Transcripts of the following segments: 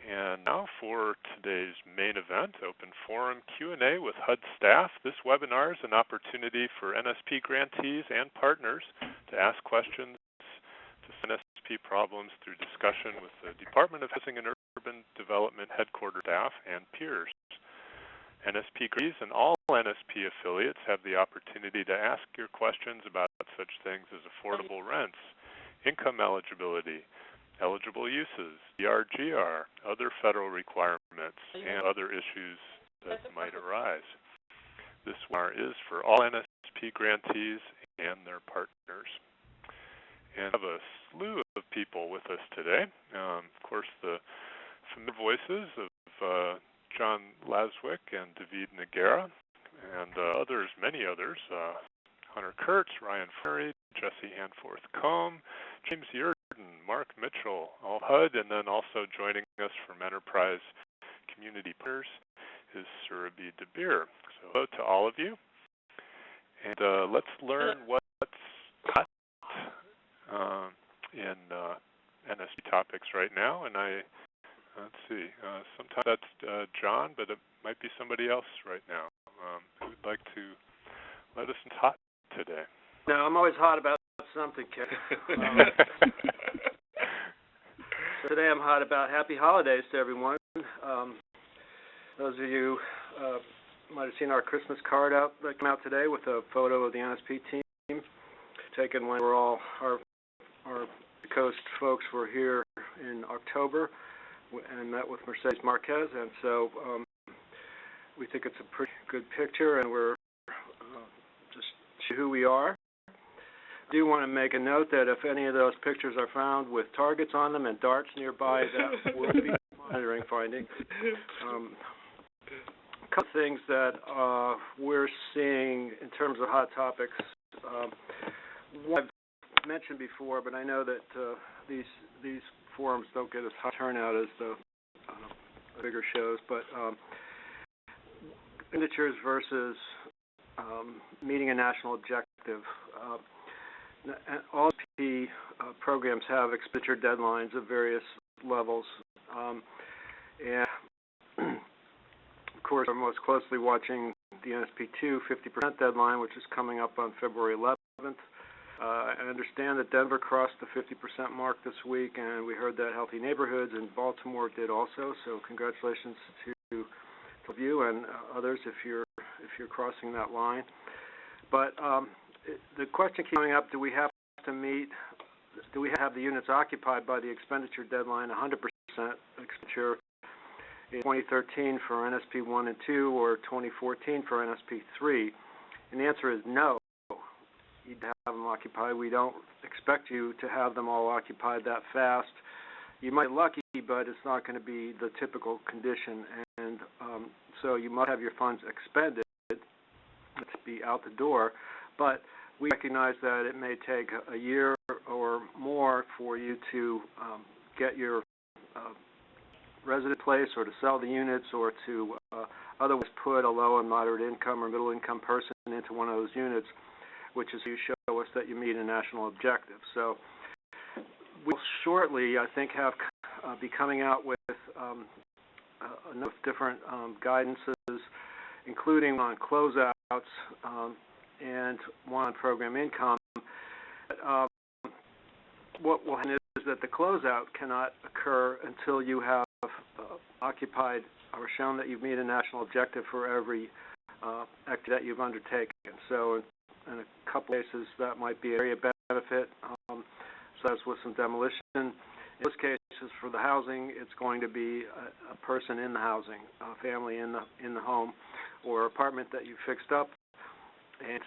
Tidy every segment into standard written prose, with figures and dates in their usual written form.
And now for today's main event, Open Forum Q&A with HUD staff. This webinar is an opportunity for NSP grantees and partners to ask questions to NSP problems through discussion with the Department of Housing and Urban Development headquarters staff and peers. NSP grantees and all NSP affiliates have the opportunity to ask your questions about such things as affordable rents, income eligibility, eligible uses, DRGR, other federal requirements, and other issues that might arise. This webinar is for all NSP grantees and their partners. And I have a slew of people with us today. Of course, the familiar voices of John Laswick and David Nagara, and others, many others, Hunter Kurtz, Ryan Ferry, Jesse Hanforth-Combe, James Yurden, Mark Mitchell, all HUD, and then also joining us from Enterprise Community Partners is Surabhi Dabir. So hello to all of you. And let's learn what's hot in NSP topics right now. And let's see, sometimes that's John, but it might be somebody else right now who would like to let us know what's hot today. No, I'm always hot about something, Ken. So today I'm hot about happy holidays to everyone. Those of you might have seen our Christmas card out that came out today with a photo of the NSP team taken when we're all our coast folks were here in October and met with Mercedes Marquez, and so we think it's a pretty good picture, and we're just who we are. I do want to make a note that if any of those pictures are found with targets on them and darts nearby, that will be monitoring finding. A couple things that we're seeing in terms of hot topics. One I've mentioned before, but I know that these forums don't get as high turnout as the bigger shows, but expenditures versus meeting a national objective. All NSP programs have expenditure deadlines of various levels, and of course we're most closely watching the NSP2 50% deadline, which is coming up on February 11th. I understand that Denver crossed the 50% mark this week, and we heard that Healthy Neighborhoods in Baltimore did also. So congratulations to you and others if you're crossing that line. But the question keeps coming up: do we have the units occupied by the expenditure deadline 100% expenditure in 2013 for NSP 1 and 2 or 2014 for NSP 3? And the answer is no. You have them occupied. We don't expect you to have them all occupied that fast. You might be lucky, but it's not going to be the typical condition, and so you must have your funds expended to be out the door. But we recognize that it may take a year or more for you to get your resident place, or to sell the units, or to otherwise put a low and moderate income or middle income person into one of those units, which is you show us that you meet a national objective. So we'll shortly, I think, be coming out with a number of different guidances, including on closeouts and one on program income. What will happen is that the closeout cannot occur until you have occupied or shown that you've met a national objective for every activity that you've undertaken. So in a couple of cases, that might be area benefit, such as with some demolition. In most cases, for the housing, it's going to be a person in the housing, a family in the home, or apartment that you fixed up. And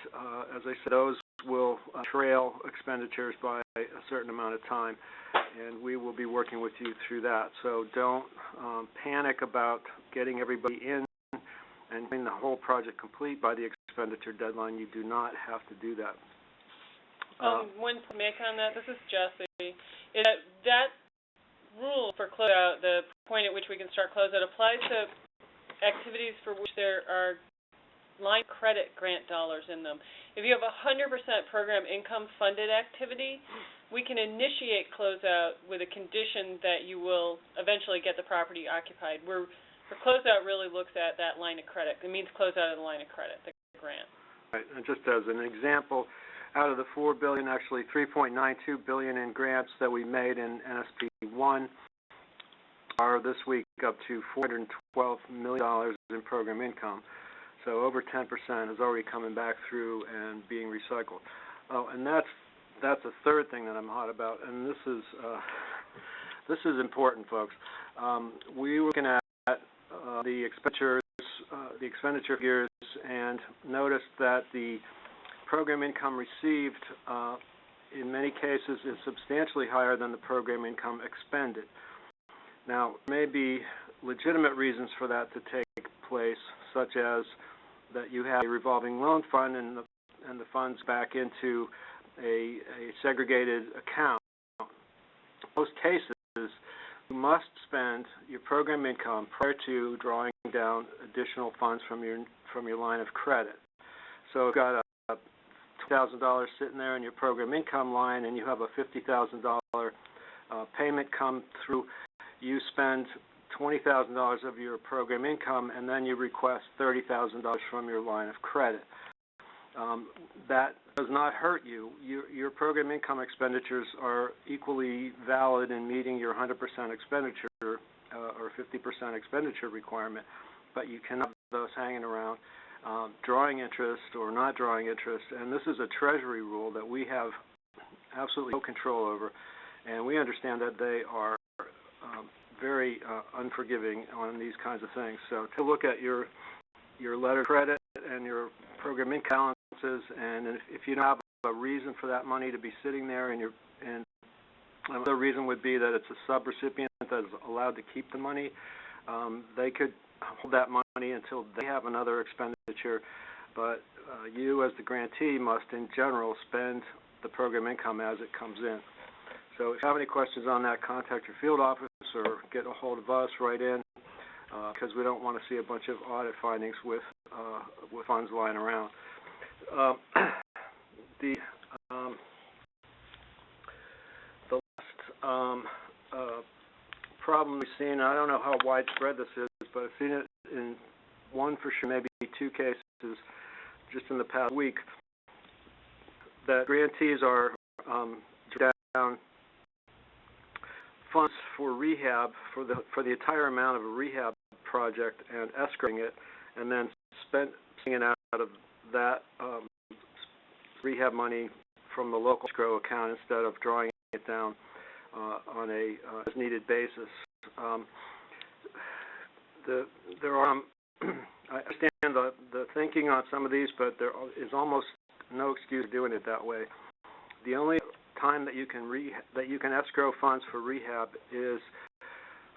as I said, those will trail expenditures by a certain amount of time, and we will be working with you through that. So don't panic about getting everybody in and getting the whole project complete by the expenditure deadline. You do not have to do that. One to make on that, this is Jesse, is that rule for closeout, the point at which we can start closeout, applies to activities for which there are line credit grant dollars in them. If you have 100% program income funded activity, we can initiate closeout with a condition that you will eventually get the property occupied. Where closeout really looks at that line of credit. It means closeout of the line of credit, the grant. Right, and just as an example, out of the $4 billion, actually $3.92 billion in grants that we made in NSP 1 are this week up to $412 million in program income. So over 10% is already coming back through and being recycled. Oh, and that's a third thing that I'm hot about, and this is important, folks. We were looking at the expenditure figures, and noticed that the program income received in many cases is substantially higher than the program income expended. Now, there may be legitimate reasons for that to take place, such as that you have a revolving loan fund and the funds back into a segregated account. In most cases, you must spend your program income prior to drawing down additional funds from your line of credit. So you've got a $2,000 sitting there in your program income line, and you have a $50,000 payment come through. You spend $20,000 of your program income, and then you request $30,000 from your line of credit. That does not hurt you. Your program income expenditures are equally valid in meeting your 100% expenditure or 50% expenditure requirement, but you cannot have those hanging around, drawing interest or not drawing interest. And this is a Treasury rule that we have absolutely no control over, and we understand that they are very unforgiving on these kinds of things. So to look at your letter of credit and your program income balances, and if you don't have a reason for that money to be sitting there, and another reason would be that it's a subrecipient that is allowed to keep the money, they could hold that money until they have another expenditure, but you as the grantee must in general spend the program income as it comes in. So if you have any questions on that, contact your field office or get a hold of us right in, because we don't want to see a bunch of audit findings with funds lying around. The last problem we've seen, I don't know how widespread this is, but I've seen it in one for sure, maybe two cases just in the past week, that grantees are down funds for rehab for the entire amount of a rehab project and escrowing it, and then spending it out of that rehab money from the local escrow account instead of drawing it down on a as needed basis. I understand the thinking on some of these, but there is almost no excuse for doing it that way. The only time that you can escrow funds for rehab is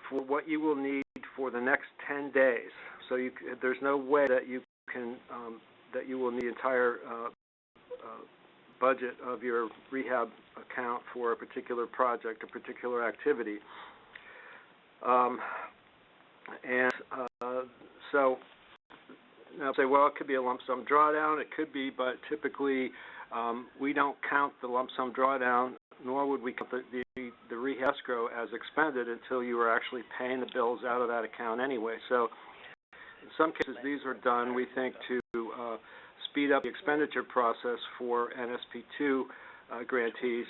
for what you will need for the next 10 days. So there's no way that you can that you will need the entire budget of your rehab account for a particular project, a particular activity. So now say, well, it could be a lump sum drawdown. It could be, but typically we don't count the lump sum drawdown, nor would we count the rehab escrow as expended until you are actually paying the bills out of that account anyway. So in some cases, these are done, we think, to speed up the expenditure process for NSP2 grantees.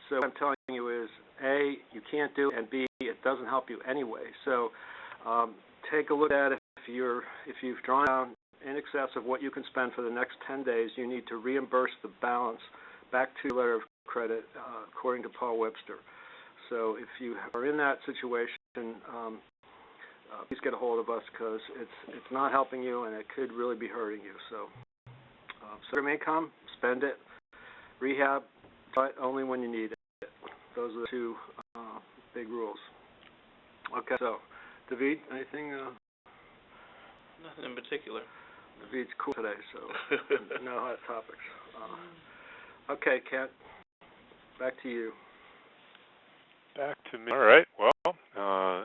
So what I'm telling you is, A, you can't do it, and B, it doesn't help you anyway. So take a look at it. If you've drawn down in excess of what you can spend for the next 10 days, you need to reimburse the balance back to your letter of credit according to Paul Webster. So if you are in that situation, please get a hold of us, because it's not helping you and it could really be hurting you. So program income, spend it. Rehab, but only when you need it. Those are the two big rules. Okay, so David, anything? Nothing in particular. David's cool today, so no hot topics. Okay, Kent, back to you. Back to me. All right. Well,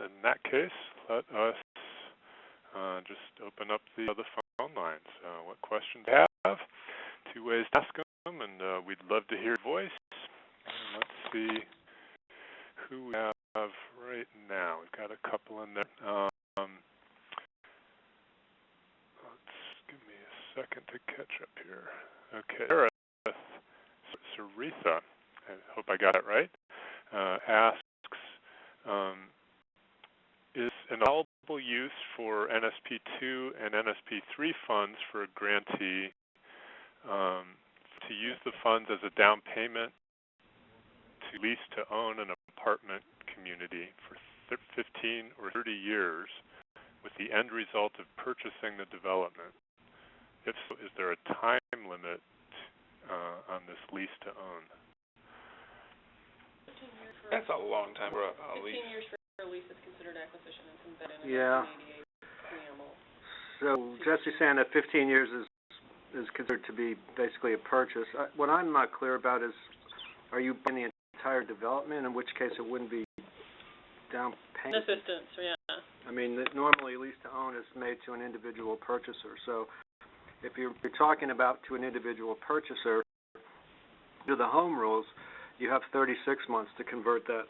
in that case, let us just open up the phone lines. What questions you have? Two ways to ask them, and we'd love to hear your voice. Let's we've got a couple in there. Let's give me a second to catch up here. Okay, Saritha, I hope I got it right, asks, is an allowable use for NSP2 and NSP3 funds for a grantee to use the funds as a down payment to lease to own an apartment community for 15 or 30 years with the end result of purchasing the development? If so, is there a time limit on this lease to own? 15 years for That's a long time for a lease. 15 years for a lease is considered acquisition. It's embedded in Yeah. the 1988 preamble. So Jesse's saying that 15 years is considered to be basically a purchase. What I'm not clear about is, are you buying the entire development, in which case it wouldn't be down payment? Assistance, yeah. I mean, normally lease to own is made to an individual purchaser. So if you're talking about to an individual purchaser, to the home rules, you have 36 months to convert that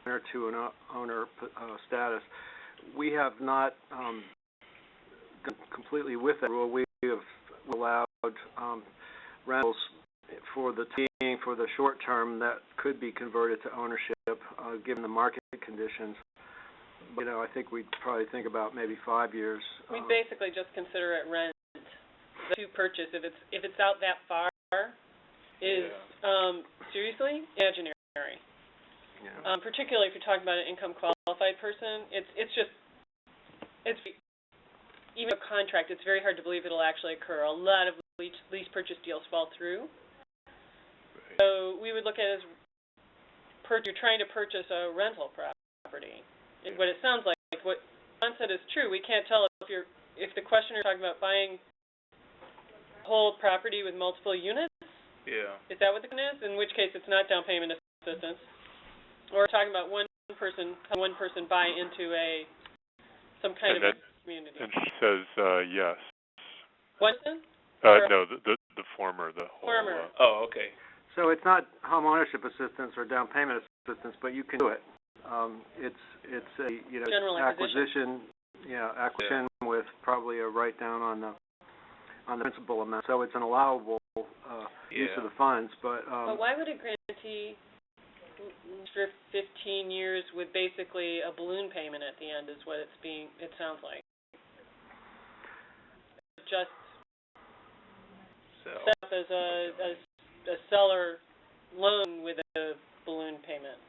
owner to an owner status. We have not gone completely with that rule. We have allowed rentals for the short term that could be converted to ownership, given the market conditions. You know, I think we'd probably think about maybe 5 years. We basically just consider it rent to purchase if it's out that far is seriously imaginary. Yeah. Particularly if you're talking about an income qualified person, it's even a contract. It's very hard to believe it'll actually occur. A lot of lease purchase deals fall through. Right. So we would look at it as you're trying to purchase a rental property. What it sounds like what John said is true. We can't tell if the questioner is talking about buying whole property with multiple units. Yeah. Is that what the question is? In which case, it's not down payment assistance. Or we're talking about one person buy into some kind of community. And she says yes. One person? No, the former, the whole. Former. Oh, okay. So it's not home ownership assistance or down payment assistance, but you can do it. It's a general acquisition with probably a write down on the principal amount. So it's an allowable use of the funds. But why would a grantee for 15 years with basically a balloon payment at the end is what it sounds like. Just set up as a seller loan with a balloon payment.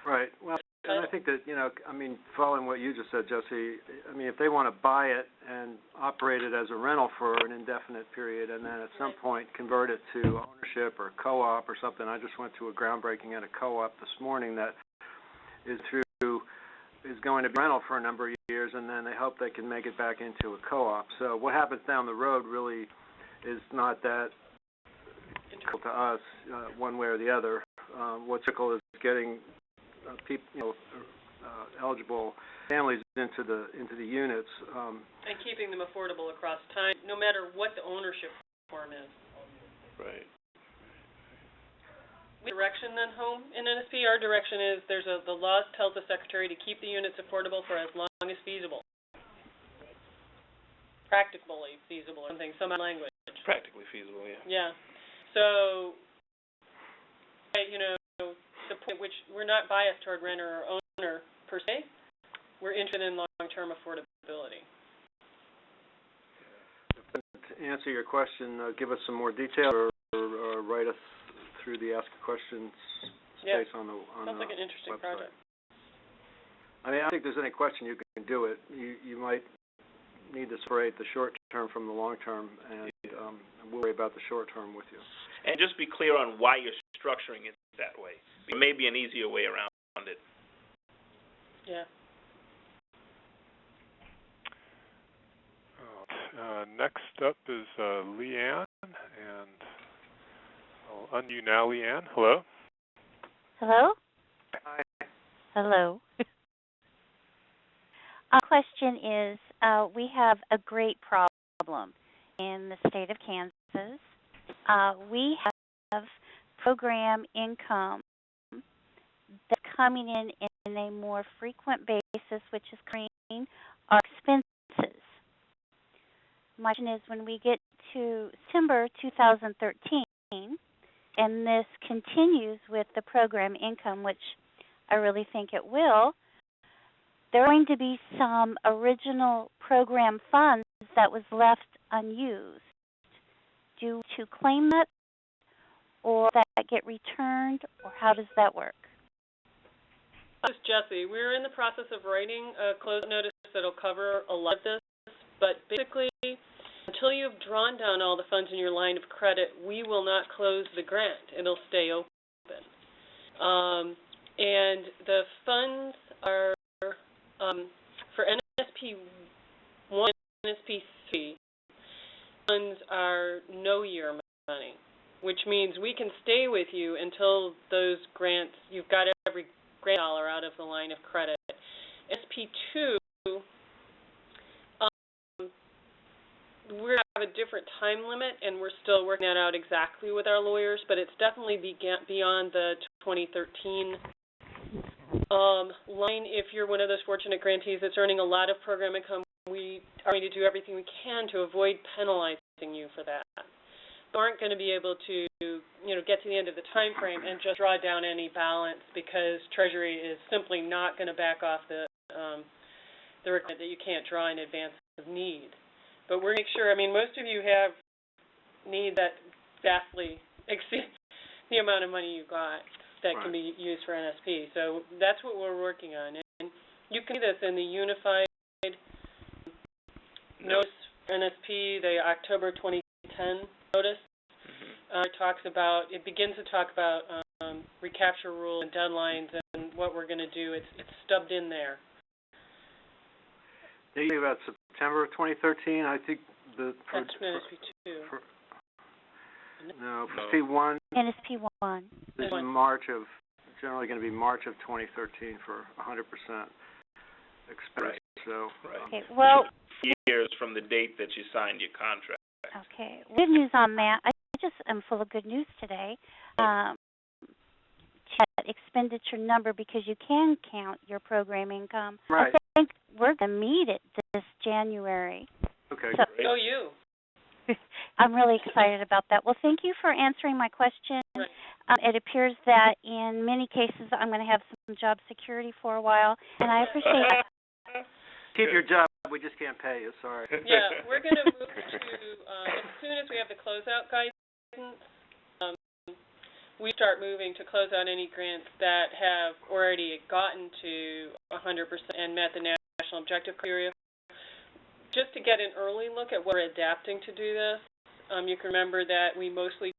Right. Well, and I think that, following what you just said, Jesse, if they want to buy it and operate it as a rental for an indefinite period and then at some point convert it to ownership or co-op or something. I just went to a groundbreaking at a co-op this morning that is going to be rental for a number of years, and then they hope they can make it back into a co-op. So what happens down the road really is not that critical to us one way or the other. What's critical is getting people, eligible families into the units, and keeping them affordable across time, no matter what the ownership form is. Right. Direction then home in NSP. Our direction is the law tells the secretary to keep the units affordable for as long as feasible, practically feasible, or something, some language. Practically feasible, yeah. Yeah. So, the point which we're not biased toward renter or owner per se. We're interested in long-term affordability. To answer your question, give us some more detail or write us through the Ask a Question space on the Sounds like an interesting website. project. I don't think there's any question you can do it. You might need to separate the short term from the long term, and we'll worry about the short term with you. And just be clear on why you're structuring it that way. There may be an easier way around it. Yeah. Next up is Leanne, and I'll unmute now, Leanne. Hello? Hello? Hi. Hello. Our question is, we have a great problem in the state of Kansas. We have program income that's coming in a more frequent basis, which is green, are expenses. My question is, when we get to September 2013, and this continues with the program income, which I really think it will, there are going to be some original program funds that was left unused. Do you claim that, or does that get returned, or how does that work? This is Jessie. We're in the process of writing a closeout notice that will cover a lot of this, but basically, until you've drawn down all the funds in your line of credit, we will not close the grant. It'll stay open. And the funds are for NSP 1 and NSP 3. Funds are no-year money, which means we can stay with you until those grants, you've got every grant dollar out of the line of credit. NSP 2, we have a different time limit, and we're still working that out exactly with our lawyers, but it's definitely beyond the 2013 line. If you're one of those fortunate grantees that's earning a lot of program income, we are going to do everything we can to avoid penalizing you for that. We aren't going to be able to, get to the end of the time frame and just draw down any balance, because Treasury is simply not going to back off the requirement that you can't draw in advance of need. But we're going to make sure, most of you have need that vastly exceeds the amount of money you got that can be used for NSP. So that's what we're working on. And you can see this in the Unified Notice for NSP, the October 2010 notice. It begins to talk about recapture rules and deadlines and what we're going to do. It's stubbed in there. They think about September of 2013. I think that's NSP 2. NSP 1. NSP 1. This is generally going to be March of 2013 for 100% expense. Right. So, okay, well, years from the date that you signed your contract. Okay, good news on that. I just am full of good news today. That expenditure number, because you can count your program income. Right. I think we're going to meet it this January. Okay, so, great. Oh, you. I'm really excited about that. Well, thank you for answering my question. Right. It appears that in many cases I'm going to have some job security for a while, and I appreciate it. Keep your job. We just can't pay you. Sorry. Yeah, we're going to move to, as soon as we have the closeout guidance, we start moving to close out any grants that have already gotten to 100% and met the national objective criteria. Just to get an early look at what we're adapting to do this, you can remember that we mostly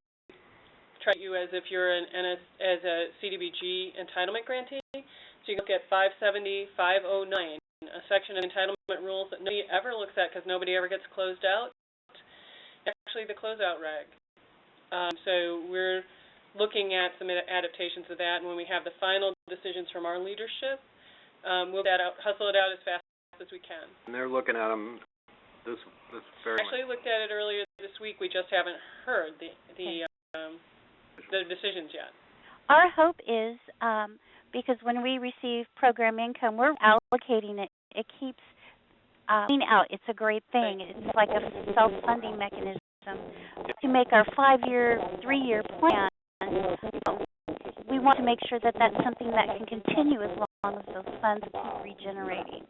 treat you as if you're as a CDBG entitlement grantee. So you look at 570, 509, a section of entitlement rules that nobody ever looks at because nobody ever gets closed out. Actually, the closeout reg. So we're looking at some adaptations of that, and when we have the final decisions from our leadership, we'll hustle it out as fast as we can. And they're looking at them this very Actually looked at it earlier this week. We just haven't heard the decisions yet. Our hope is, because when we receive program income, we're allocating it. It keeps clean out. It's a great thing. It's like a self-funding mechanism. To make our 5-year, 3-year plan, we want to make sure that that's something that can continue as long as those funds keep regenerating.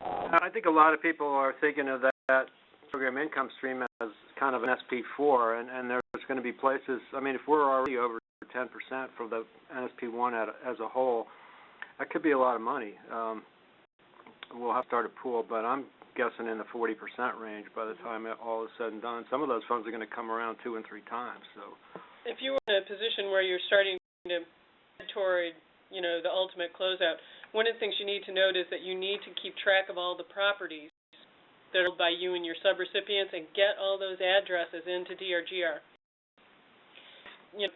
I think a lot of people are thinking of that program income stream as kind of an SP4, and there's going to be places, if we're already over 10% for the NSP1 as a whole, that could be a lot of money. We'll have to start a pool, but I'm guessing in the 40% range by the time all is said and done. Some of those funds are going to come around 2 and 3 times. So, if you were in a position where you're starting to head toward, the ultimate closeout, one of the things you need to note is that you need to keep track of all the properties that are held by you and your subrecipients and get all those addresses into DRGR.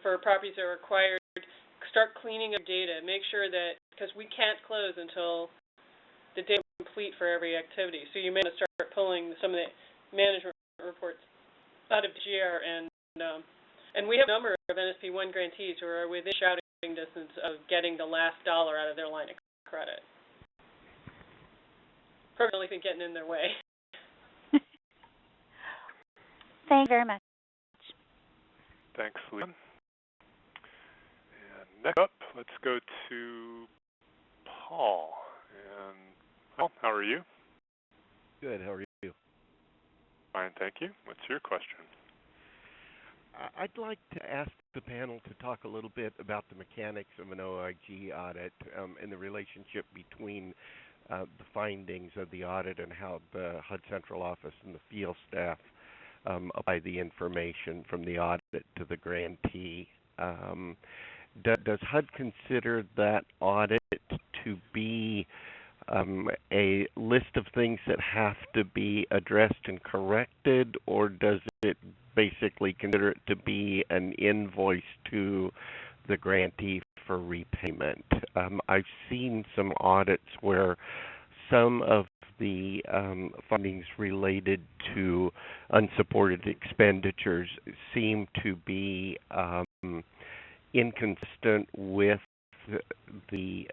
For properties that are acquired, start cleaning up data. Make sure that, because we can't close until the data is complete for every activity. So you may want to start pulling some of the management reports out of GR, and we have a number of NSP1 grantees who are within shouting distance of getting the last dollar out of their line of credit. Programs only been getting in their way. Thank you very much. Thanks, Lee. And next up, let's go to Paul. And Paul, how are you? Good. How are you? Fine, thank you. What's your question? I'd like to ask the panel to talk a little bit about the mechanics of an OIG audit and the relationship between the findings of the audit and how the HUD Central Office and the field staff apply the information from the audit to the grantee. Does HUD consider that audit to be a list of things that have to be addressed and corrected, or does it basically consider it to be an invoice to the grantee for repayment? I've seen some audits where some of the findings related to unsupported expenditures seem to be inconsistent with the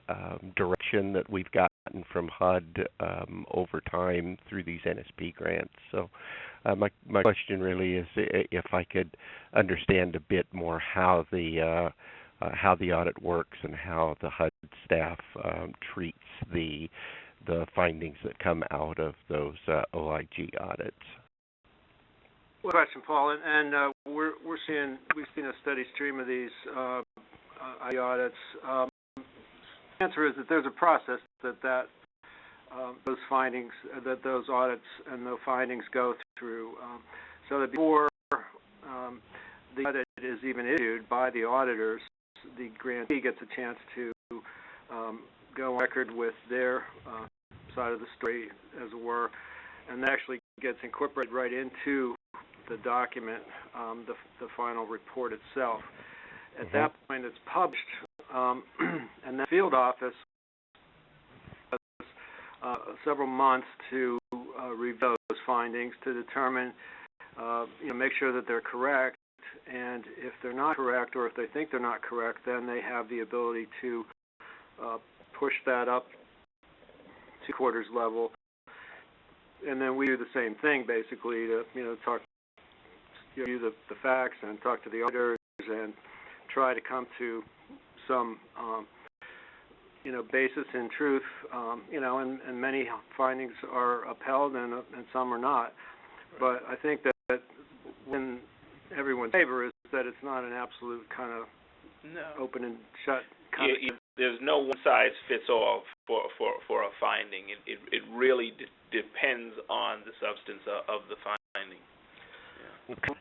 direction that we've gotten from HUD over time through these NSP grants. So my question really is if I could understand a bit more how the audit works and how the HUD staff treats the findings that come out of those OIG audits. Good question, Paul. And we've seen a steady stream of these IG audits. The answer is that there's a process that those findings, that those audits and those findings go through, so that before the audit is even issued by the auditors, the grantee gets a chance to go on record with their side of the story, as it were, and that actually gets incorporated right into the document, the final report itself. At that point, it's published, and the field office has several months to review those findings to determine, make sure that they're correct, and if they're not correct, or if they think they're not correct, then they have the ability to push that up to quarters level, and then we do the same thing, basically, to talk, review the facts and talk to the auditors and try to come to some basis in truth, and many findings are upheld and some are not. But I think that when everyone's favor is that it's not an absolute kind of open and shut kind of. There's no one size fits all for a finding. It really depends on the substance of the finding. Yeah. Okay.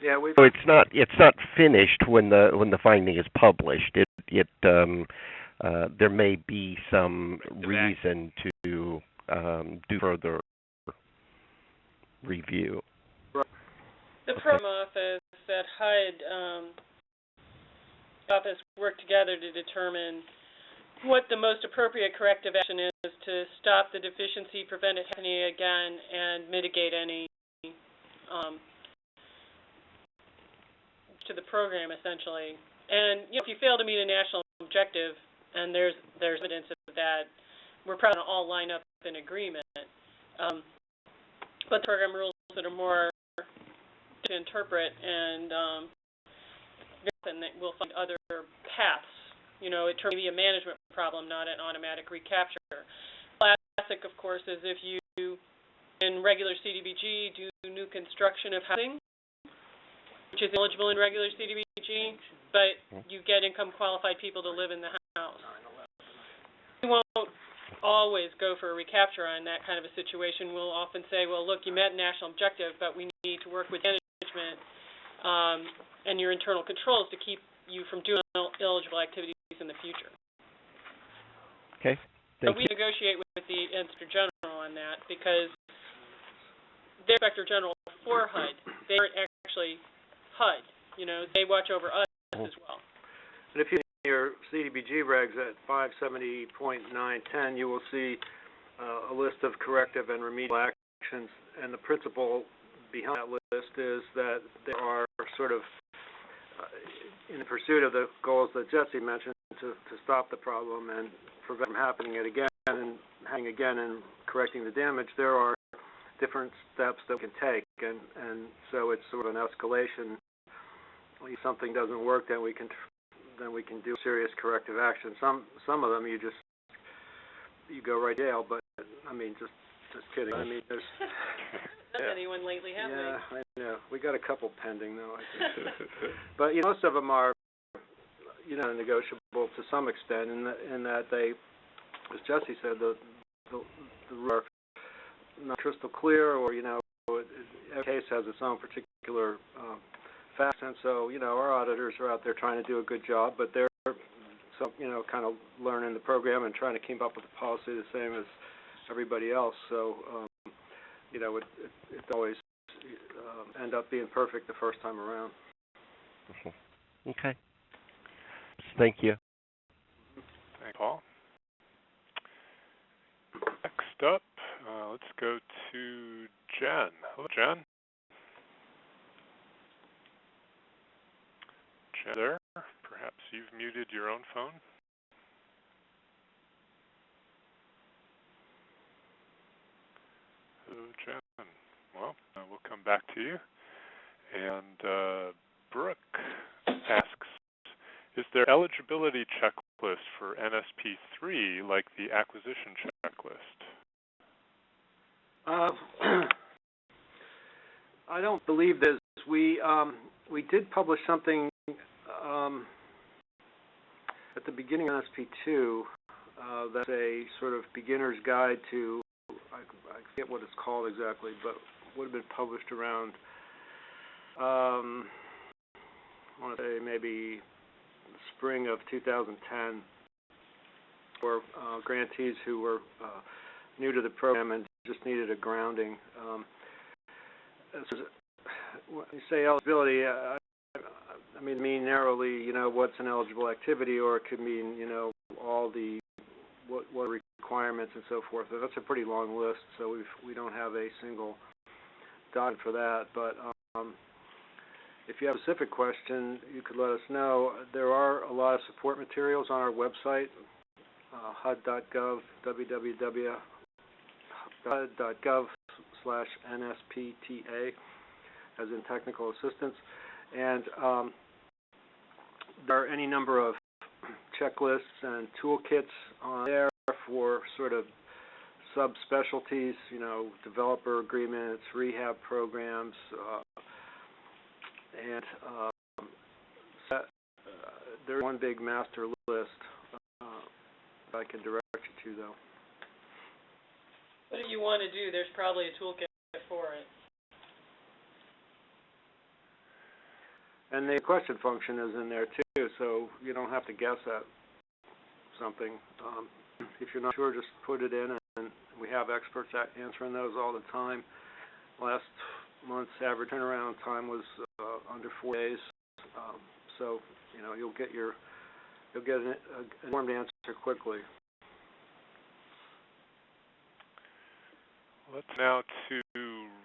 Yeah, so it's not finished when the finding is published. There may be some reason to do further review. The program office at HUD office work together to determine what the most appropriate corrective action is to stop the deficiency, prevent it happening again, and mitigate any to the program, essentially. And if you fail to meet a national objective, and there's evidence of that, we're probably going to all line up in agreement. But the program rules that are more to interpret, and we'll find other paths. It may be a management problem, not an automatic recapture. Classic, of course, is if you, in regular CDBG, do new construction of housing, which is eligible in regular CDBG, but you get income-qualified people to live in the house. We won't always go for a recapture on that kind of a situation. We'll often say, well, look, you met national objective, but we need to work with management and your internal controls to keep you from doing eligible activities in the future. Okay. So we negotiate with the Inspector General on that because they're Inspector General for HUD. They aren't actually HUD. They watch over us as well. And if you see your CDBG regs at 570.910, you will see a list of corrective and remedial actions, and the principle behind that list is that they are sort of in pursuit of the goals that Jesse mentioned to stop the problem and prevent from happening again and correcting the damage, there are different steps that we can take, and so it's sort of an escalation. If something doesn't work, then we can do serious corrective action. Some of them you go right to jail, but I mean just kidding. I mean there's not anyone lately, have they? Yeah, I know. We got a couple pending though, I think. But most of them are negotiable to some extent in that they, as Jesse said, the rules are not crystal clear, or every case has its own particular facts, and so our auditors are out there trying to do a good job, but they're kind of learning the program and trying to keep up with the policy the same as everybody else. So it always end up being perfect the first time around. Okay. Thank you. Thanks, Paul. Next up, let's go to Jen. Hello, Jen. Jen there. Perhaps you've muted your own phone. Hello, Jen. Well, we'll come back to you. And Brooke asks, is there eligibility checklist for NSP3 like the acquisition checklist? I don't believe there's. We did publish something at the beginning of NSP2 that's a sort of beginner's guide to, I forget what it's called exactly, but would have been published around, I want to say maybe spring of 2010, for grantees who were new to the program and just needed a grounding. When you say eligibility, I mean narrowly, what's an eligible activity, or it could mean, all the what requirements and so forth. That's a pretty long list, so we don't have a single document for that. But if you have a specific question, you could let us know. There are a lot of support materials on our website, HUD.gov, www.hud.gov/NSPTA, as in technical assistance. And there are any number of checklists and toolkits on there for sort of subspecialties, developer agreements, rehab programs, and there's one big master list I can direct you to, though. What do you want to do? There's probably a toolkit for it. And the question function is in there too, so you don't have to guess at something. If you're not sure, just put it in, and we have experts answering those all the time. Last month's average turnaround time was under 4 days, so you'll get an informed answer quickly. Let's now to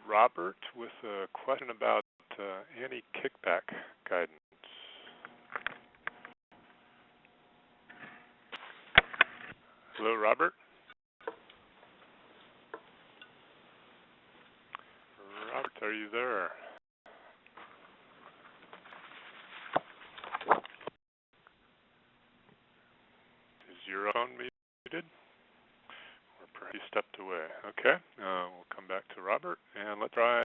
Robert with a question about anti-kickback guidance. Hello, Robert. Robert, are you there? Is your phone muted? Or perhaps he stepped away. Okay, we'll come back to Robert, and let's try.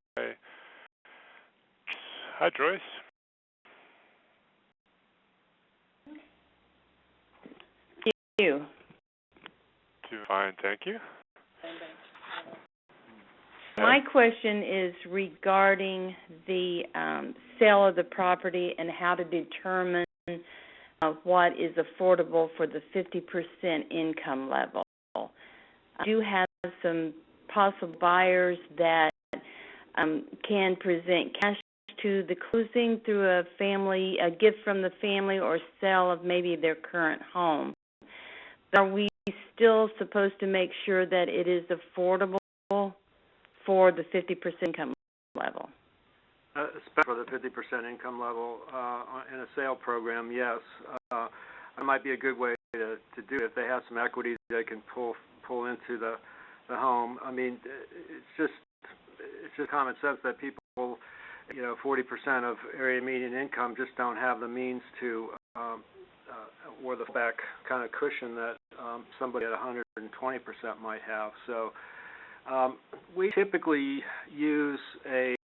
Hi, Joyce. Thank you. Fine, thank you. My question is regarding the sale of the property and how to determine what is affordable for the 50% income level. I do have some possible buyers that can present cash to the closing through a gift from the family, or sale of maybe their current home. Are we still supposed to make sure that it is affordable for the 50% income level? Especially for the 50% income level in a sale program, yes. It might be a good way to do it. If they have some equity, they can pull into the home. I mean, it's just common sense that people, 40% of area median income just don't have the means to, or the back kind of cushion that somebody at 120% might have. So we typically use the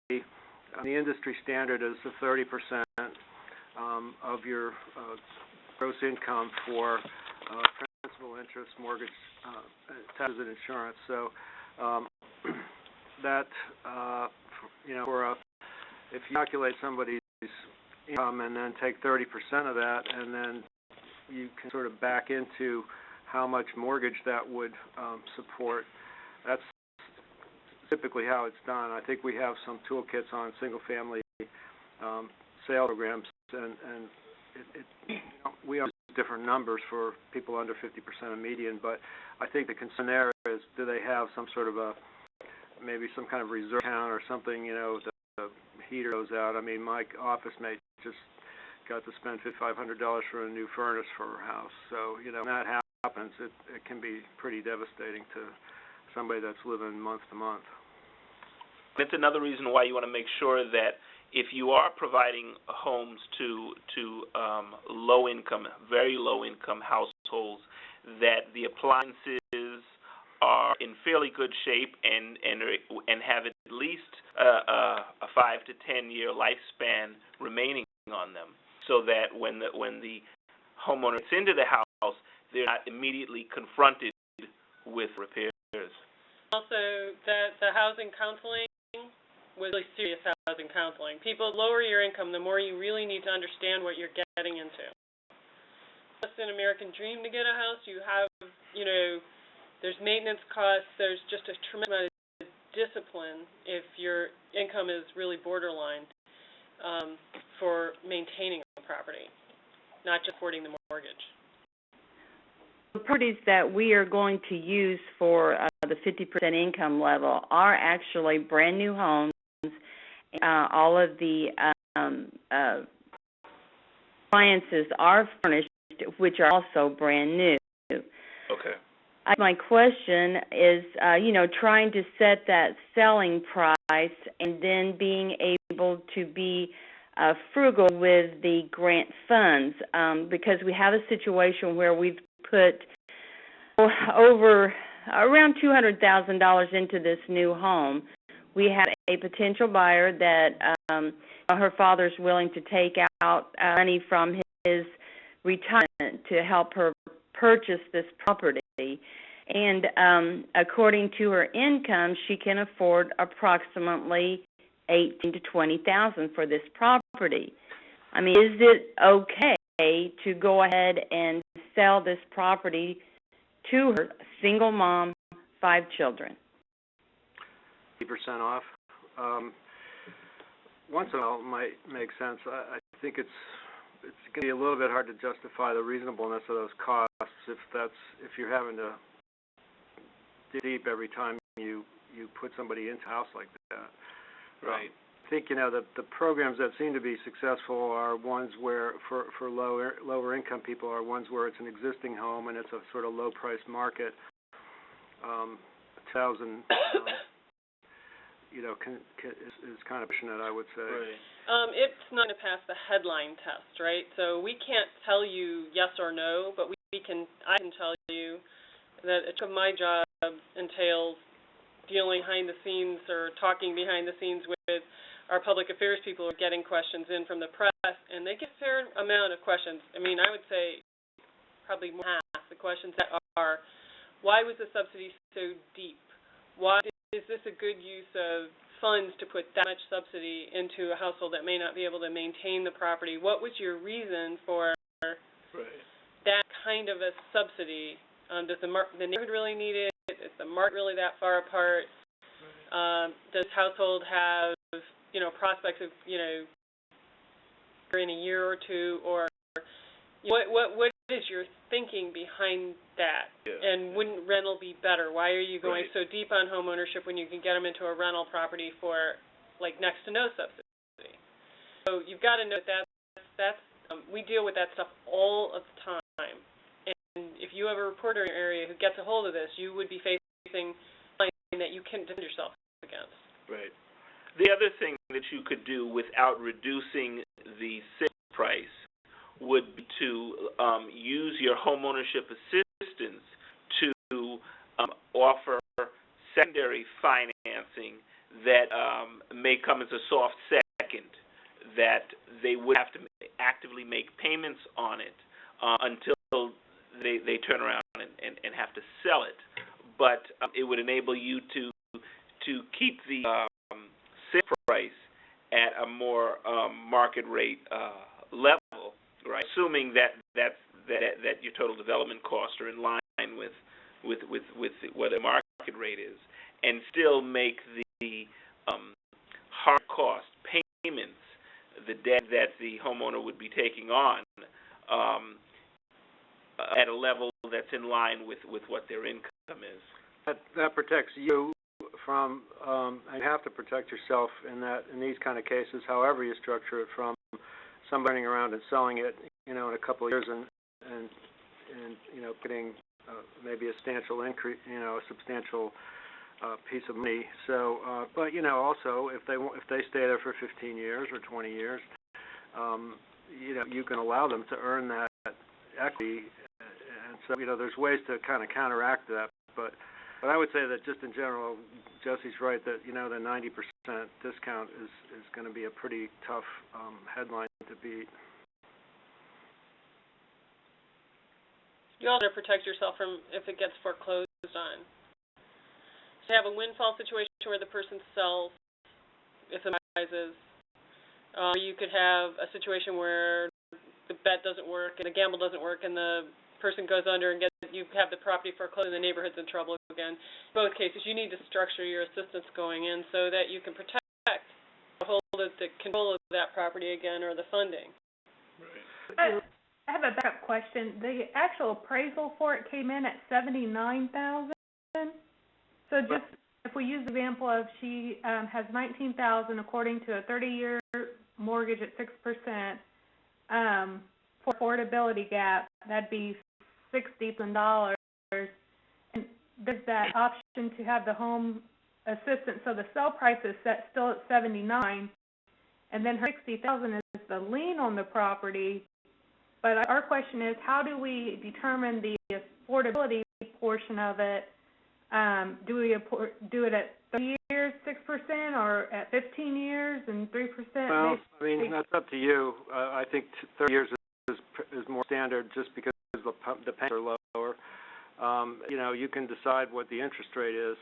industry standard is the 30% of your gross income for principal, interest, mortgage, taxes, and insurance. So that, if you calculate somebody's income and then take 30% of that, and then you can sort of back into how much mortgage that would support. That's typically how it's done. I think we have some toolkits on single-family sale programs, and we use different numbers for people under 50% of median, but I think the concern there is, do they have some sort of maybe some kind of reserve account or something, the heater goes out. I mean, my office mate just got to spend $500 for a new furnace for her house. So, when that happens, it can be pretty devastating to somebody that's living month to month. It's another reason why you want to make sure that if you are providing homes to low-income, very low-income households, that the appliances are in fairly good shape and have at least a 5 to 10 year lifespan remaining on them, so that when the homeowner gets into the house, they're not immediately confronted with repairs. Also, that the housing counseling was really serious housing counseling. People, lower your income, the more you really need to understand what you're getting into. It's an American dream to get a house. You have, there's maintenance costs. There's just a tremendous amount of discipline if your income is really borderline for maintaining a property, not just supporting the mortgage. The properties that we are going to use for the 50% income level are actually brand new homes. All of the appliances are furnished, which are also brand new. Okay. My question is, trying to set that selling price and then being able to be frugal with the grant funds, because we have a situation where we've put over around $200,000 into this new home. We have a potential buyer that her father's willing to take out money from his retirement to help her purchase this property. And according to her income, she can afford approximately $18,000 to $20,000 for this property. I mean, is it okay to go ahead and sell this property to her, single mom, 5 children? 50% off. Once in a while, it might make sense. I think it's going to be a little bit hard to justify the reasonableness of those costs if you're having to dig deep every time you put somebody into a house like that. Right. I think the programs that seem to be successful are ones where for lower income people are ones where it's an existing home and it's a sort of low price market. 1,000 is kind of pushing it, I would say. Right. It's not going to pass the headline test, right? So we can't tell you yes or no, but I can tell you that my job entails dealing behind the scenes or talking behind the scenes with our public affairs people who are getting questions in from the press, and they get a fair amount of questions. I mean, I would say probably more than half the questions that are, why was the subsidy so deep? Why is this a good use of funds to put that much subsidy into a household that may not be able to maintain the property? What was your reason for that kind of a subsidy? Does the neighborhood really need it? Is the market really that far apart? Does household have, prospects of, in a year or two, or what is your thinking behind that? Yeah. And wouldn't rental be better? Why are you going so deep on home ownership when you can get them into a rental property for next to no subsidy? So you've got to know that's we deal with that stuff all of the time, and if you have a reporter in your area who gets a hold of this, you would be facing something that you can defend yourself against. Right. The other thing that you could do without reducing the sale price would be to use your homeownership assistance to offer secondary financing that may come as a soft second, that they would have to actively make payments on it until they turn around and have to sell it. But it would enable you to keep the sale price at a more market rate level, right? Assuming that your total development costs are in line with what a market rate is, and still make the hard cost payments, the debt that the homeowner would be taking on, at a level that's in line with what their income is. That protects you from, and you have to protect yourself in these kind of cases, however you structure it, from somebody running around and selling it, in a couple of years and getting maybe a substantial increase, a substantial piece of money. So, but also if they stay there for 15 years or 20 years, you can allow them to earn that equity, and so there's ways to kind of counteract that. But I would say that just in general, Jesse's right that the 90% discount is going to be a pretty tough headline to beat. You also protect yourself from if it gets foreclosed on. To have a windfall situation where the person sells, if the rises, you could have a situation where the bet doesn't work and the gamble doesn't work and the person goes under and you have the property foreclosed and the neighborhood's in trouble again. In both cases, you need to structure your assistance going in so that you can protect the control of that property again, or the funding. Right. I have a backup question. The actual appraisal for it came in at $79,000. So just if we use the example of she has $19,000 according to a 30-year mortgage at 6%, for affordability gap, that'd be $60,000. And there's that option to have the home assistance. So the sale price is set still at $79,000, and then her $60,000 is the lien on the property. But our question is, how do we determine the affordability portion of it? Do we do it at 30 years, 6%, or at 15 years and 3%? Well, I mean, that's up to you. I think 30 years is more standard just because the payments are lower. You can decide what the interest rate is.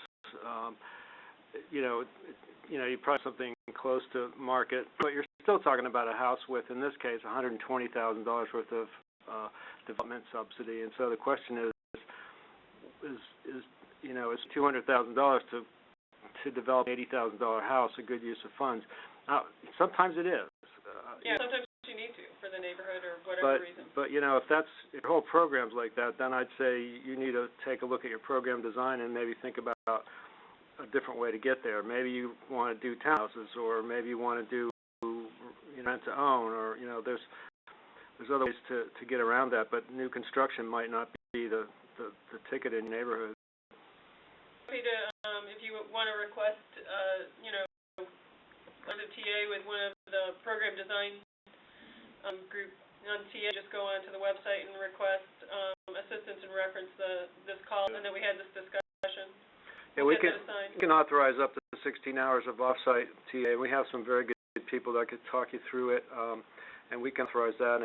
You probably something close to market, but you're still talking about a house with, in this case, $120,000 worth of development subsidy. And so the question is $200,000 to develop an $80,000 house a good use of funds? Sometimes it is. Sometimes you need to for the neighborhood or whatever reason. But if your whole program's like that, then I'd say you need to take a look at your program design and maybe think about a different way to get there. Maybe you want to do townhouses, or maybe you want to do rent to own, or there's other ways to get around that. But new construction might not be the ticket in your neighborhood. Happy to, if you want to request, a TA with one of the program design group on TA, just go onto the website and request assistance and reference this call, and then we had this discussion. Yeah, we can authorize up to 16 hours of off-site TA. We have some very good people that could talk you through it, and we can authorize that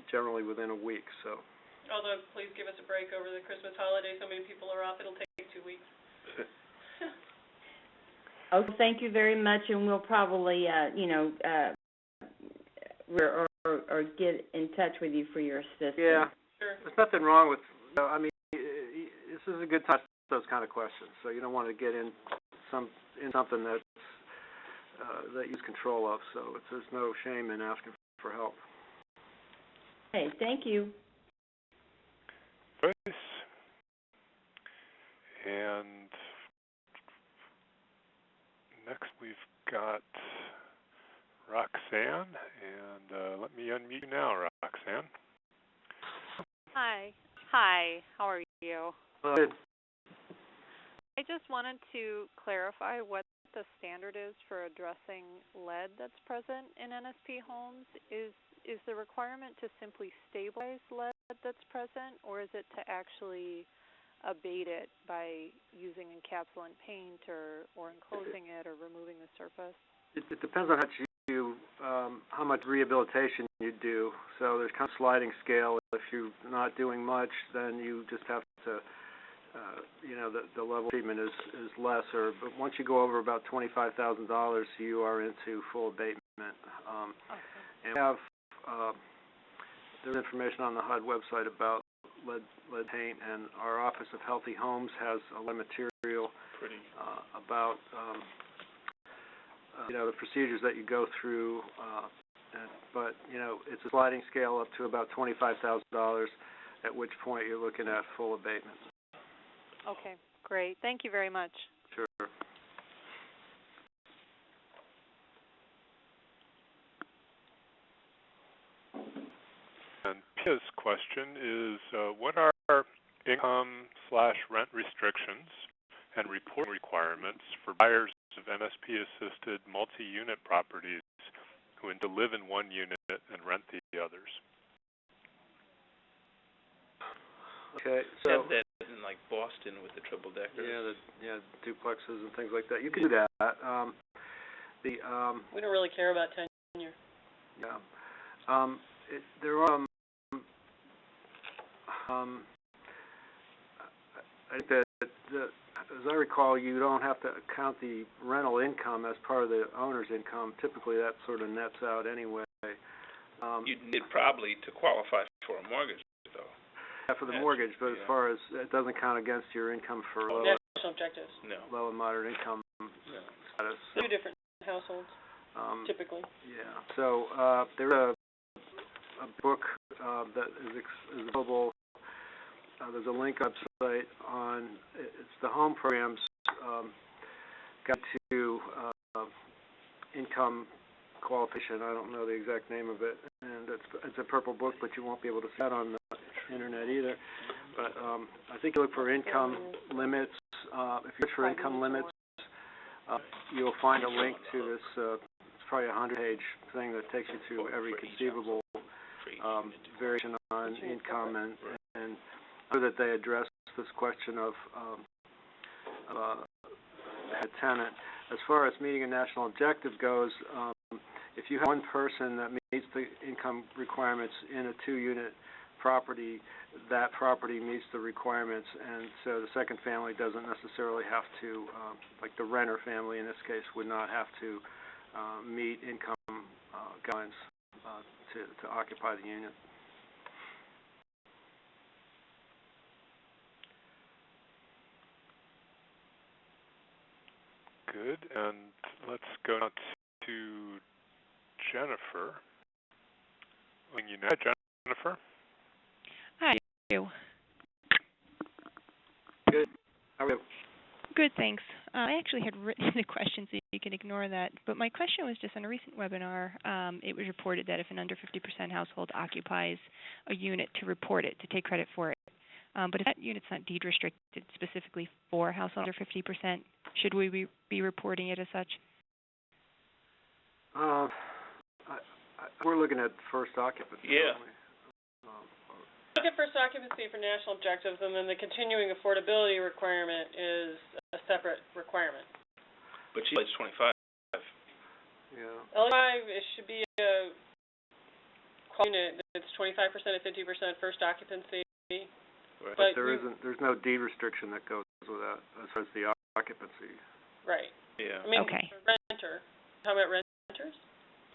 generally within a week. So. Although, please give us a break over the Christmas holiday. So many people are off. It'll take 2 weeks. Okay, thank you very much, and we'll probably, or get in touch with you for your assistance. Yeah, sure. There's nothing wrong with. This is a good time to ask those kind of questions. So you don't want to get in something that you lose control of. So there's no shame in asking for help. Okay, thank you. Nice. And next we've got Roxanne, and let me unmute you now, Roxanne. Hi. Hi, how are you? Good. I just wanted to clarify what the standard is for addressing lead that's present in NSP homes. Is the requirement to simply stabilize lead that's present, or is it to actually abate it by using encapsulant paint or enclosing it or removing the surface? It depends on how much rehabilitation you do. So there's kind of sliding scale. If you're not doing much, then you just have to, the level of treatment is lesser. But once you go over about $25,000, you are into full abatement. And we have there's information on the HUD website about lead paint, and our Office of Healthy Homes has a lot of material about the procedures that you go through, but it's a sliding scale up to about $25,000, at which point you're looking at full abatement. Okay, great. Thank you very much. Sure. And Pia's question is, what are income/rent restrictions and reporting requirements for buyers of NSP-assisted multi-unit properties who intend to live in one unit and rent the others? Okay, so That in like Boston with the triple deckers. Yeah, duplexes and things like that. You can do that. We don't really care about tenure. Yeah. There are. I think that as I recall, you don't have to count the rental income as part of the owner's income. Typically, that sort of nets out anyway. You need probably to qualify for a mortgage, though. Yeah, for the mortgage, but as far as it doesn't count against your income for National objectives. No. low and moderate income status. Two different households, typically. Yeah. So there's a book that is available. There's a link website on it's the Home Programs Guide to Income Qualification. I don't know the exact name of it, and it's a purple book, but you won't be able to see that on the internet either. But I think you look for income limits. If you look for income limits, you'll find a link to this. It's probably a 100-page thing that takes you to every conceivable variation on income, and so that they address this question of a tenant. As far as meeting a national objective goes, if you have one person that meets the income requirements in a two-unit property, that property meets the requirements, and so the second family doesn't necessarily have to, like the renter family in this case, would not have to meet income guidelines to occupy the unit. Good, and let's go now to Jennifer. Hi, Jennifer. Hi, how are you? Good. How are you? Good, thanks. I actually had written the question, so you can ignore that. But my question was just on a recent webinar, it was reported that if an under 50% household occupies a unit, to report it, to take credit for it. But if that unit's not deed restricted specifically for household under 50%, should we be reporting it as such? We're looking at first occupancy. Yeah. Look at first occupancy for national objectives, and then the continuing affordability requirement is a separate requirement. But it's 25. Yeah. L5, it should be a unit that's 25% at 50% first occupancy. Right. But there's no deed restriction that goes with that as far as the occupancy. Right. Yeah. I mean, Okay. Renter. How about renters?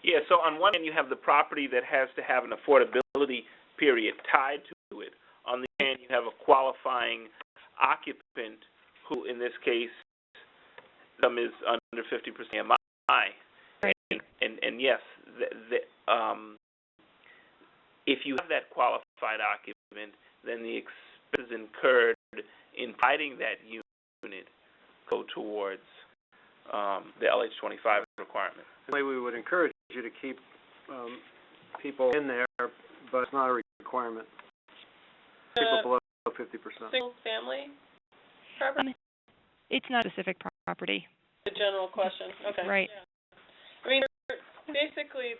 Yeah, so on one hand you have the property that has to have an affordability period tied to it. On the other hand, you have a qualifying occupant who, in this case, is under 50% MI. Right. And yes, if you have that qualified occupant, then the expenses incurred in providing that unit go towards the LH25 requirement. The way we would encourage you to keep people in there, but it's not a requirement. People below 50%. Single family property? It's not a specific property. The general question, okay. Right. Yeah. I mean, basically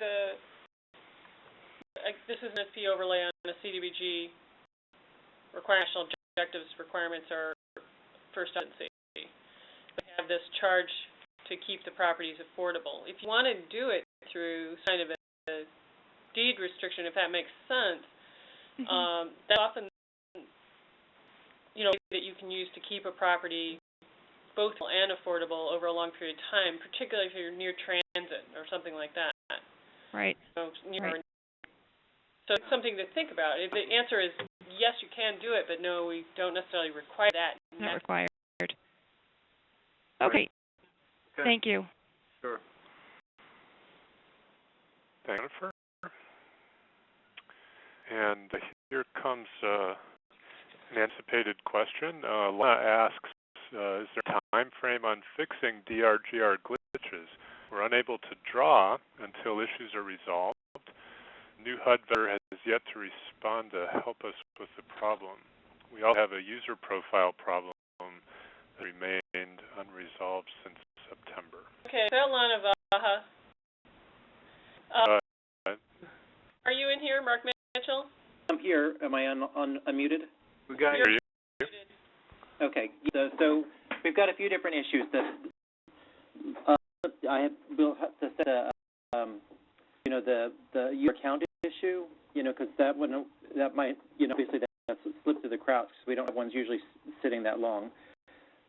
this is an SP overlay on a CDBG. National objectives requirements are first and safety. We have this charge to keep the properties affordable. If you want to do it through kind of a deed restriction, if that makes sense, that's often, that you can use to keep a property both and affordable over a long period of time, particularly if you're near transit or something like that. Right. So, Right. So it's something to think about. If the answer is yes, you can do it, but no, we don't necessarily require that. Not required. Okay. Thank you. Sure. Thank you, Jennifer. And here comes an anticipated question. Lana asks, is there a time frame on fixing DRGR glitches? We're unable to draw until issues are resolved. New HUD vendor has yet to respond to help us with the problem. We also have a user profile problem that remained unresolved since September. Okay, so Lana Vaha. Are you in here, Mark Mitchell? I'm here. Am I unmuted? We got you. Okay. So we've got a few different issues that we'll have to set the user account issue, because that might, obviously that's slipped through the cracks because we don't have ones usually sitting that long.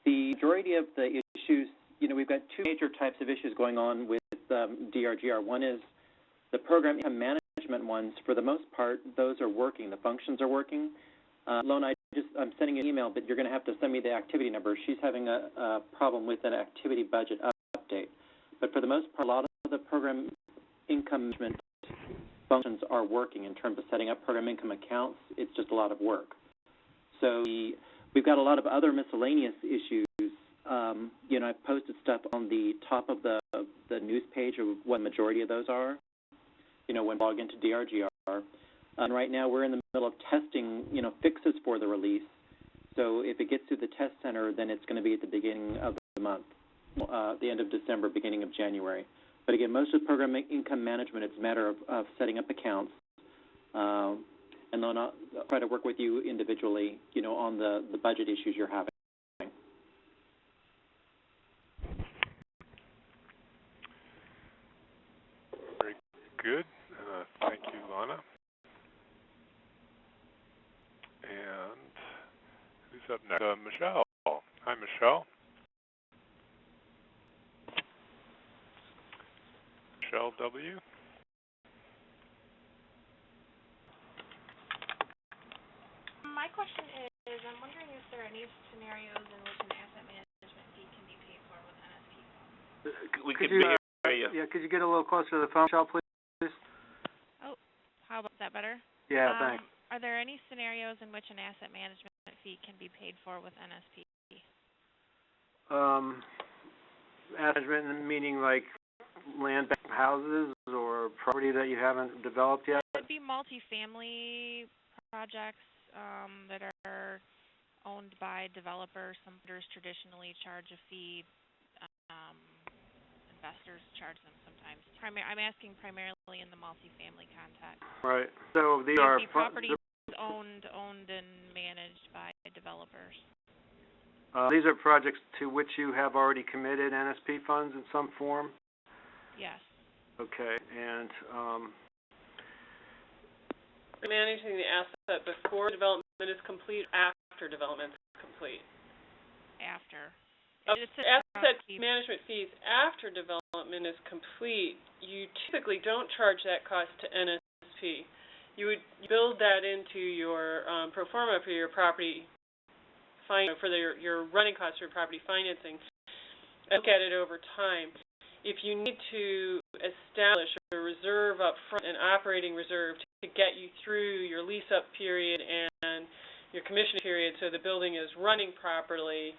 The majority of the issues, we've got two major types of issues going on with DRGR. One is the program income management ones. For the most part, those are working. The functions are working. Lona, I'm sending you an email, but you're going to have to send me the activity number. She's having a problem with an activity budget update. But for the most part, a lot of the program income management functions are working in terms of setting up program income accounts. It's just a lot of work. So we've got a lot of other miscellaneous issues. I've posted stuff on the top of the news page of what the majority of those are, when log into DRGR. And right now we're in the middle of testing, fixes for the release. So if it gets through the test center, then it's going to be at the beginning of the month, the end of December, beginning of January. But again, most of the program income management, it's a matter of setting up accounts. And then I'll try to work with you individually, on the budget issues you're having. Very good. Thank you, Lana. And who's up next? Michelle. Hi, Michelle. Michelle W. My question is, I'm wondering if there are any scenarios in which an asset management fee can be paid for with NSP funds. We could hear you. Yeah, could you get a little closer to the phone, Michelle, please? Oh, how about that better? Yeah, thanks. Are there any scenarios in which an asset management fee can be paid for with NSP? Management meaning like land bank houses or property that you haven't developed yet? It could be multifamily projects that are owned by developers. Some builders traditionally charge a fee. Investors charge them sometimes. I'm asking primarily in the multifamily context. Right. So these are properties owned and managed by developers. These are projects to which you have already committed NSP funds in some form? Yes. Okay, and Managing the asset before development is complete, after development is complete. After. Asset management fees after development is complete, you typically don't charge that cost to NSP. You would build that into your pro forma for your property for your running costs for property financing, and look at it over time. If you need to establish a reserve up front, an operating reserve, to get you through your lease-up period and your commission period so the building is running properly,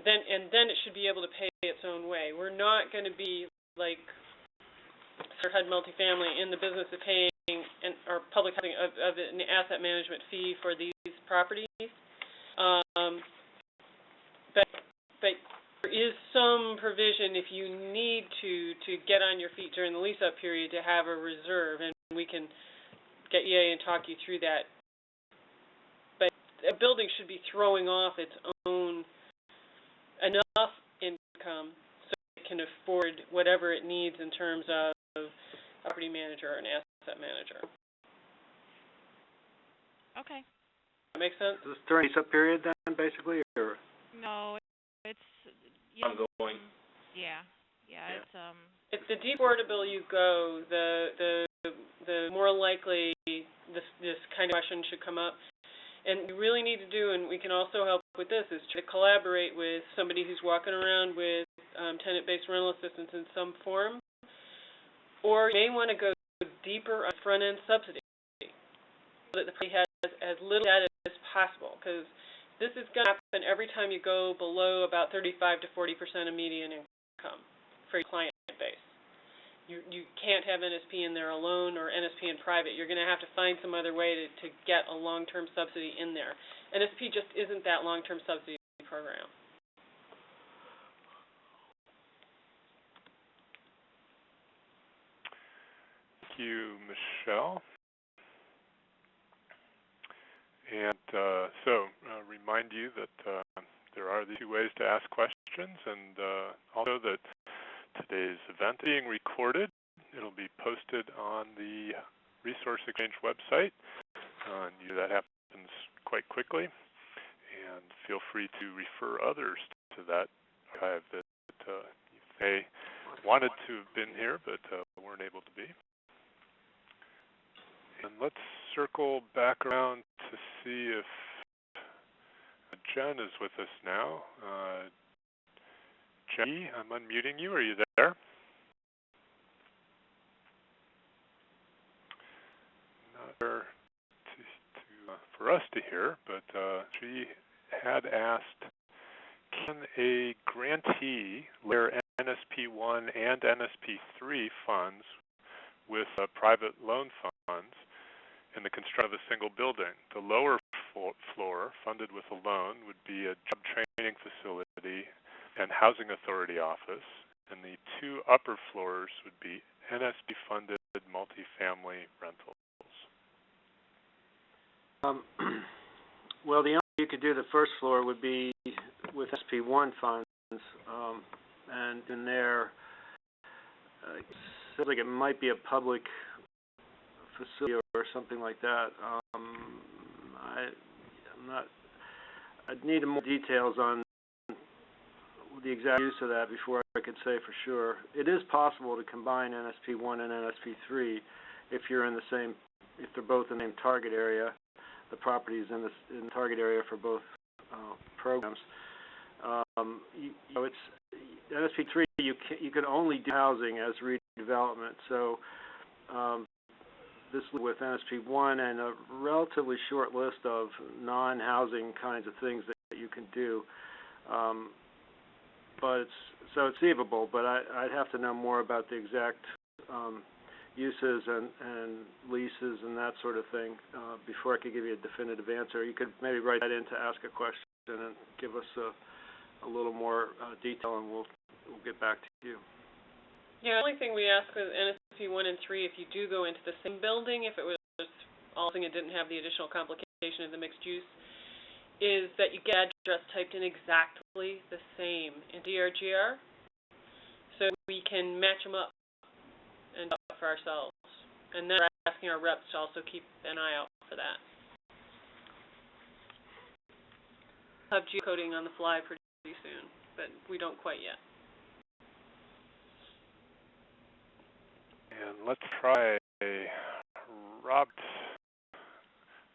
then it should be able to pay its own way. We're not going to be like HUD multifamily in the business of paying or public housing of an asset management fee for these properties. But there is some provision if you need to get on your feet during the lease-up period to have a reserve, and we can get EA and talk you through that. But a building should be throwing off its own enough income so it can afford whatever it needs in terms of a property manager or an asset manager. Okay. That make sense? Is this during lease-up period then, basically, or? No, it's ongoing. Yeah. If the deportable you go, the more likely this kind of question should come up. And you really need to do, and we can also help with this, is to collaborate with somebody who's walking around with tenant-based rental assistance in some form. Or you may want to go deeper on front-end subsidy so that the party has as little debt as possible, because this is going to happen every time you go below about 35 to 40% of median income for your client base. You can't have NSP in there alone or NSP in private. You're going to have to find some other way to get a long-term subsidy in there. NSP just isn't that long-term subsidy program. Thank you, Michelle. And remind you that there are the two ways to ask questions, and also that today's event is being recorded. It'll be posted on the Resource Exchange website, and that happens quite quickly. And feel free to refer others to that archive that they wanted to have been here but weren't able to be. And let's circle back around to see if Jen is with us now. Jen, I'm unmuting you. Are you there? Not there for us to hear, but she had asked, can a grantee layer NSP1 and NSP3 funds with private loan funds in the construction of a single building? The lower floor, funded with a loan, would be a job training facility and housing authority office, and the two upper floors would be NSP-funded multifamily rentals. Well, the only way you could do the first floor would be with NSP1 funds, and in there, it sounds like it might be a public facility or something like that. I'd need more details on the exact use of that before I could say for sure. It is possible to combine NSP1 and NSP3 if they're both in the same target area. The property is in the target area for both programs. It's NSP3. You can only do housing as redevelopment. So this with NSP1 and a relatively short list of non-housing kinds of things that you can do. But it's achievable. But I'd have to know more about the exact uses and leases and that sort of thing before I could give you a definitive answer. You could maybe write that in to ask a question and give us a little more detail, and we'll get back to you. Yeah, the only thing we ask with NSP 1 and 3, if you do go into the same building, if it was all thing it didn't have the additional complication of the mixed use, is that you get address typed in exactly the same in DRGR, so we can match them up and do it for ourselves. And then we're asking our reps to also keep an eye out for that. We'll have geocoding on the fly pretty soon, but we don't quite yet. And let's try Rob.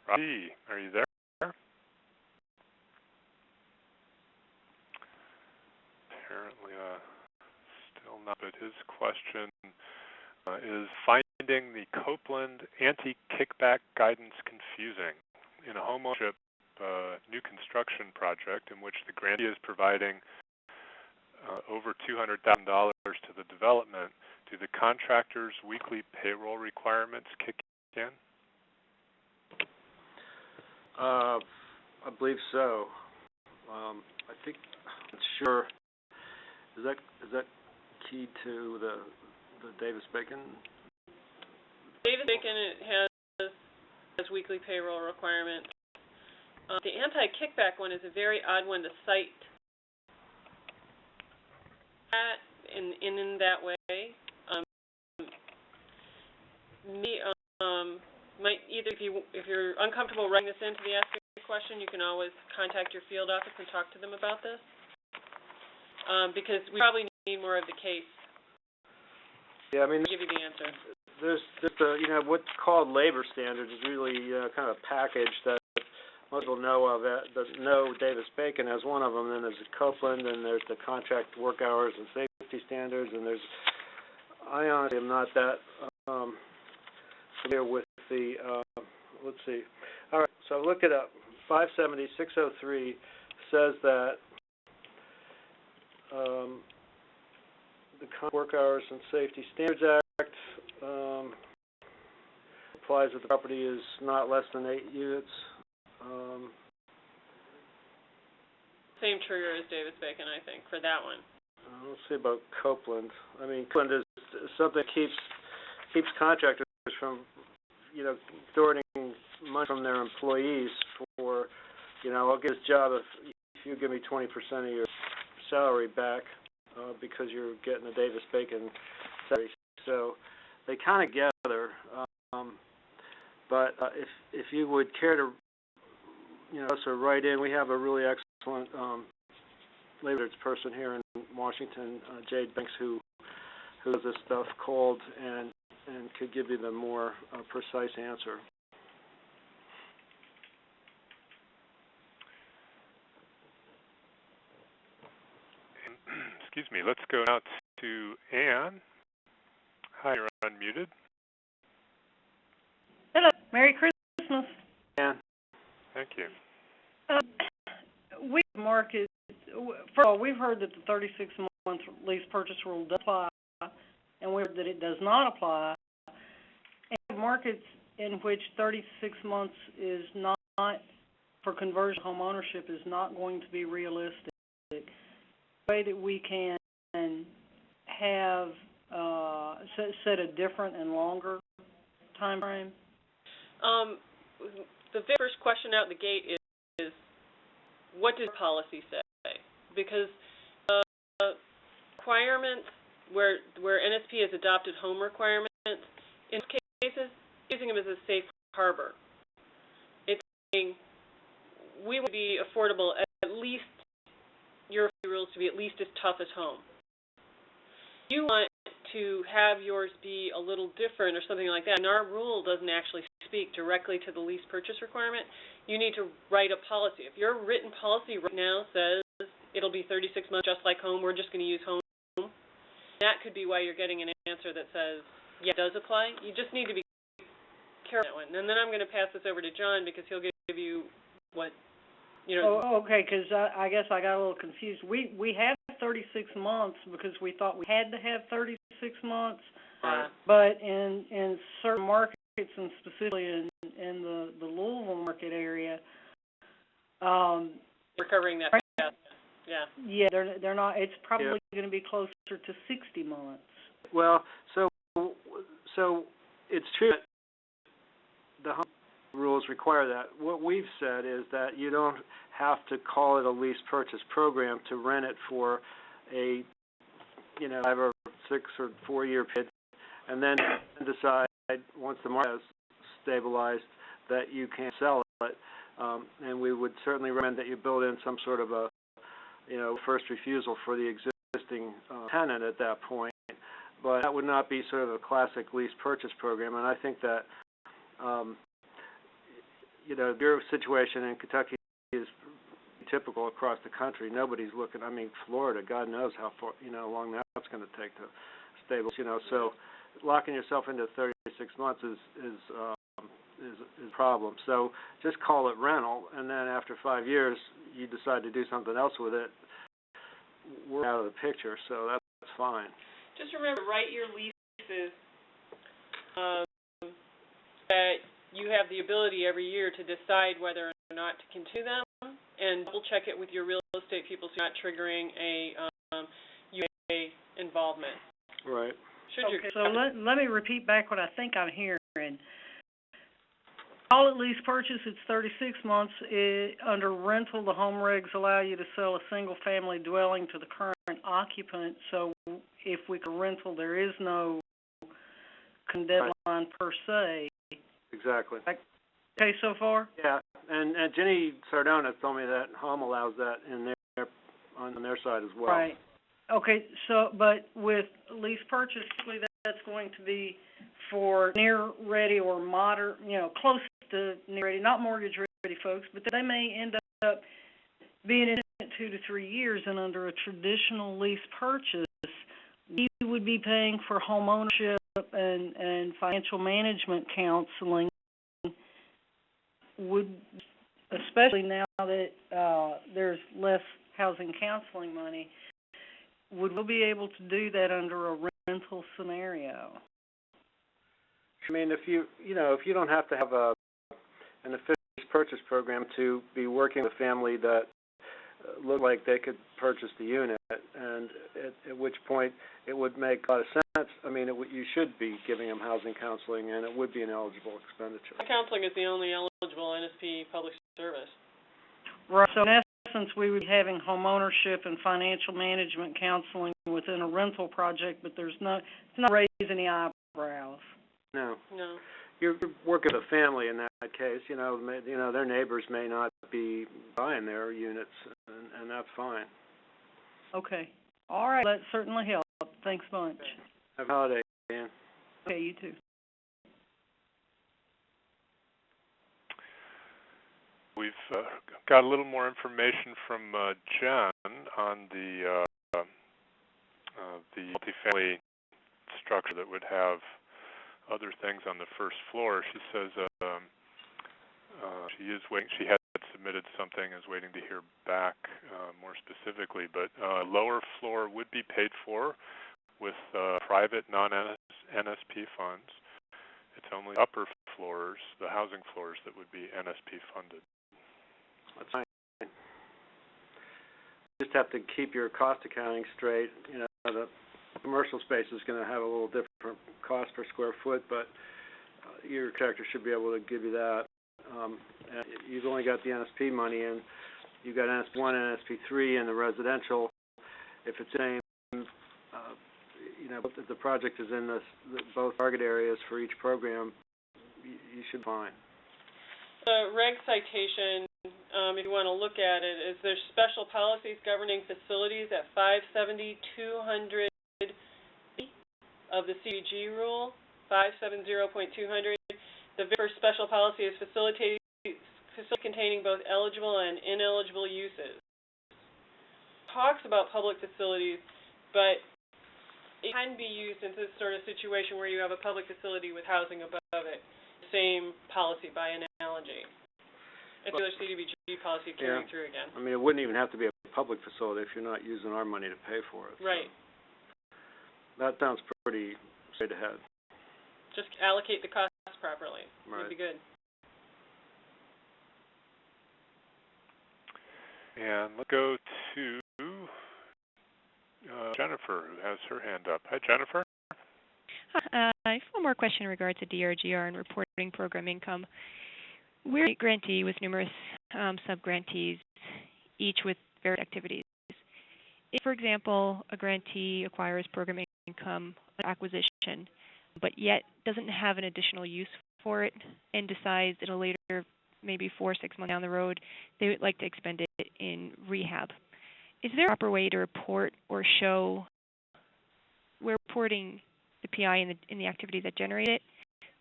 Robbie, are you there? Apparently still not, but his question is finding the Copeland anti-kickback guidance confusing in a homeownership new construction project in which the grantee is providing over $200,000 to the development. Do the contractor's weekly payroll requirements kick in? I believe so. I think, I'm not sure. Is that key to the Davis-Bacon? Davis-Bacon has weekly payroll requirements. The anti-kickback one is a very odd one to cite in that way. Might either if you're uncomfortable writing this into the asking question, you can always contact your field office and talk to them about this, because we probably need more of the case. Yeah, I mean, to give you the answer. There's what's called labor standards is really kind of a package that most people know of. Davis-Bacon as one of them. Then there's the Copeland, and there's the contract work hours and safety standards, and I honestly am not that familiar with the, let's see. All right, so I looked it up. 570-603 says that the Work Hours and Safety Standards Act applies if the property is not less than 8 units. Same trigger as Davis-Bacon, I think, for that one. Let's see about Copeland. I mean, Copeland is something that keeps contractors from, extorting money from their employees for, I'll get this job if you give me 20% of your salary back because you're getting a Davis-Bacon salary. So they kind of gather. But if you would care to, so write in, we have a really excellent labor person here in Washington, Jade Banks, who does this stuff called and could give you the more precise answer. Excuse me. Let's go now to Anne. Hi, you're unmuted. Hello. Merry Christmas. Anne. Thank you. First of all, we've heard that the 36-month lease purchase rule does apply, and we've heard that it does not apply. And markets in which 36 months is not, for conversion home ownership, is not going to be realistic. The way that we can have set a different and longer time frame? The very first question out the gate is what does policy say? Because requirements where NSP has adopted home requirements, in cases, using them as a safe harbor. It's saying we would be affordable at least, your rules to be at least as tough as home. You want to have yours be a little different or something like that, and our rule doesn't actually speak directly to the lease purchase requirement. You need to write a policy. If your written policy right now says it'll be 36 months just like home, we're just going to use home, that could be why you're getting an answer that says, yeah, it does apply. You just need to be careful on that one. And then I'm going to pass this over to John because he'll give you what, okay, because I guess I got a little confused. We have 36 months because we thought we had to have 36 months, but in certain markets, and specifically in the Louisville market area, we're covering that fast. Yeah. Yeah, they're not. It's probably going to be closer to 60 months. Well, so it's true that the home rules require that. What we've said is that you don't have to call it a lease purchase program to rent it for a 5 or 6 or 4 year period, and then decide once the market has stabilized that you can sell it. And we would certainly recommend that you build in some sort of a first refusal for the existing tenant at that point. But that would not be sort of a classic lease purchase program. And I think that your situation in Kentucky is typical across the country. Nobody's looking. I mean, Florida, God knows how far, long that's going to take to stabilize. So locking yourself into 36 months is a problem. So just call it rental, and then after 5 years, you decide to do something else with it. We're out of the picture, so that's fine. Just remember, write your leases that you have the ability every year to decide whether or not to continue them and double check it with your real estate people so you're not triggering a UA involvement. Right. Okay, so let me repeat back what I think I'm hearing. All at lease purchase, it's 36 months. Under rental, the home regs allow you to sell a single-family dwelling to the current occupant. So if we can rental, there is no deadline per se. Exactly. Okay, so far? Yeah, and Ginny Sardona told me that home allows that on their side as well. Right. Okay, so, but with lease purchase, typically that's going to be for near ready or moderate, close to near ready, not mortgage ready folks, but they may end up being in it 2 to 3 years, and under a traditional lease purchase, you would be paying for home ownership and financial management counseling, especially now that there's less housing counseling money. Would we be able to do that under a rental scenario? I mean, if you don't have to have an official purchase program to be working with a family that look like they could purchase the unit, and at which point it would make a lot of sense. I mean, you should be giving them housing counseling, and it would be an eligible expenditure. Counseling is the only eligible NSP public service. Right. So in essence, we would be having home ownership and financial management counseling within a rental project, but it's not raising any eyebrows. No. No. You're working with a family in that case. Their neighbors may not be buying their units, and that's fine. Okay. All right. That certainly helps. Thanks much. Have a holiday, Dan. Okay, you too. We've got a little more information from Jen on the multifamily structure that would have other things on the first floor. She says she is waiting. She had submitted something, is waiting to hear back more specifically. But lower floor would be paid for with private non-NSP funds. It's only upper floors, the housing floors, that would be NSP funded. That's fine. You just have to keep your cost accounting straight. The commercial space is going to have a little different cost per square foot, but your contractor should be able to give you that. And you've only got the NSP money, and you've got NSP1 and NSP3 in the residential. If it's the same, if the project is in both target areas for each program, you should find. The reg citation, if you want to look at it, is there's special policies governing facilities at 570.200 of the CDG rule, 570.200. The very first special policy is facility containing both eligible and ineligible uses. It talks about public facilities, but it can be used in this sort of situation where you have a public facility with housing above it. Same policy by analogy. It's a CDBG policy carrying through again. I mean, it wouldn't even have to be a public facility if you're not using our money to pay for it. Right. So that sounds pretty straight ahead. Just allocate the costs properly. Right. Would be good. And let's go to Jennifer, who has her hand up. Hi, Jennifer. I have one more question in regards to DRGR and reporting program income. We're a grantee with numerous sub-grantees, each with various activities. If, for example, a grantee acquires program income acquisition, but yet doesn't have an additional use for it and decides at a later, maybe 4 or 6 months down the road, they would like to expend it in rehab, is there a proper way to report or show we're reporting the PI in the activity that generated it,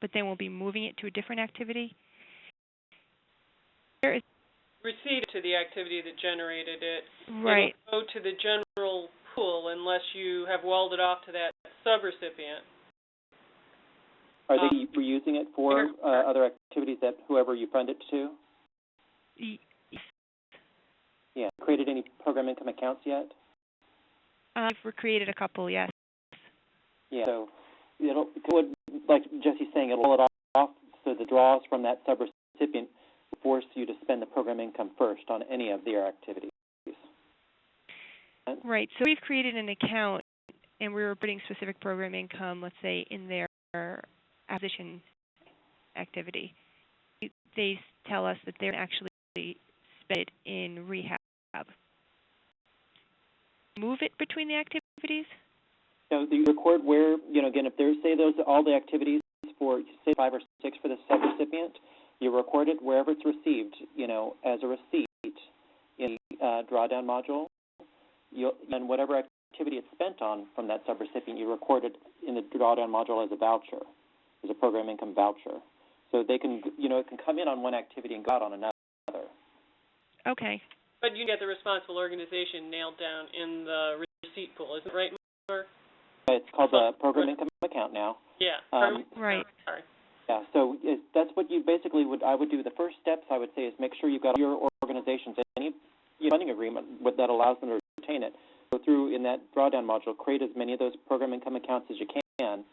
but then we'll be moving it to a different activity? Receipt to the activity that generated it. Right. It'll go to the general pool unless you have walled it off to that subrecipient. Are they reusing it for other activities that whoever you fund it to? Yes. Yeah. Created any program income accounts yet? We've created a couple, yes. Yeah. So it'll, like Jesse's saying, it'll pull it off so the draws from that subrecipient force you to spend the program income first on any of their activities. Right. So we've created an account, and we're putting specific program income, let's say, in their acquisition activity. They tell us that they're actually spend it in rehab. Move it between the activities? So you record where, again, if there's, say, those all the activities for, say, 5 or 6 for the subrecipient, you record it wherever it's received, as a receipt in the drawdown module. And whatever activity it's spent on from that subrecipient, you record it in the drawdown module as a voucher, as a program income voucher. So they can, it can come in on one activity and go out on another. Okay. But you get the responsible organization nailed down in the receipt pool, isn't it right, Mark? It's called the program income account now. Yeah. Right. Sorry. Yeah. So that's what you basically I would do. The first steps I would say is make sure you've got your organization's any funding agreement that allows them to retain it. Go through in that drawdown module, create as many of those program income accounts as you can.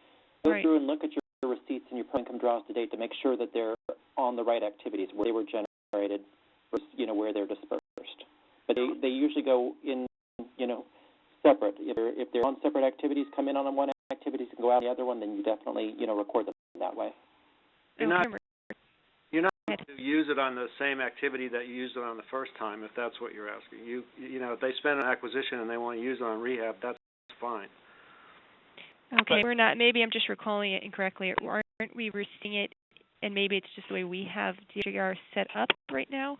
Go through and look at your receipts and your program income draws to date to make sure that they're on the right activities, where they were generated, versus, where they're dispersed. But they usually go in, separate. If they're on separate activities, come in on one activity and go out on the other one, then you definitely, record them that way. You're not going to use it on the same activity that you used it on the first time, if that's what you're asking. If they spend on acquisition and they want to use it on rehab, that's fine. Okay, we're not. Maybe I'm just recalling it incorrectly. Aren't we receiving it? And maybe it's just the way we have DHR set up right now.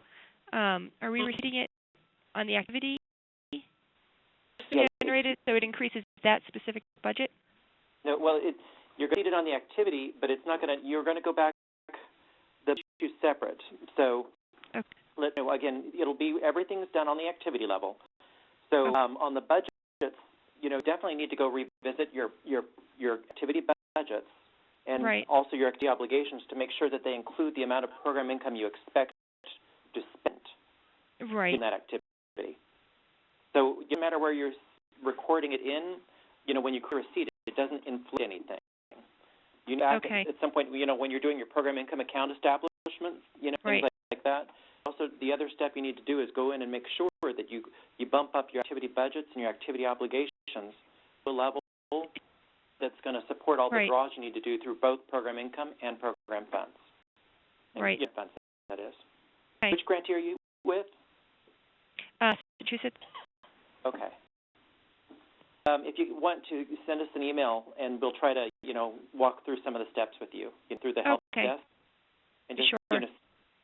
Are we receiving it on the activity generated, so it increases that specific budget? No, well, you're going to see it on the activity, but it's not going to. You're going to go back the issue separate. So, again, it'll be everything's done on the activity level. So on the budgets, definitely need to go revisit your activity budgets and also your activity obligations to make sure that they include the amount of program income you expect to spend in that activity. So no matter where you're recording it in, when you receipt it, it doesn't influence anything. At some point, when you're doing your program income account establishment, things like that. Also, the other step you need to do is go in and make sure that you bump up your activity budgets and your activity obligations to a level that's going to support all the draws you need to do through both program income and program funds. Funds, that is. Which grantee are you with? Massachusetts. Okay. If you want to send us an email, and we'll try to, walk through some of the steps with you through the help desk. And just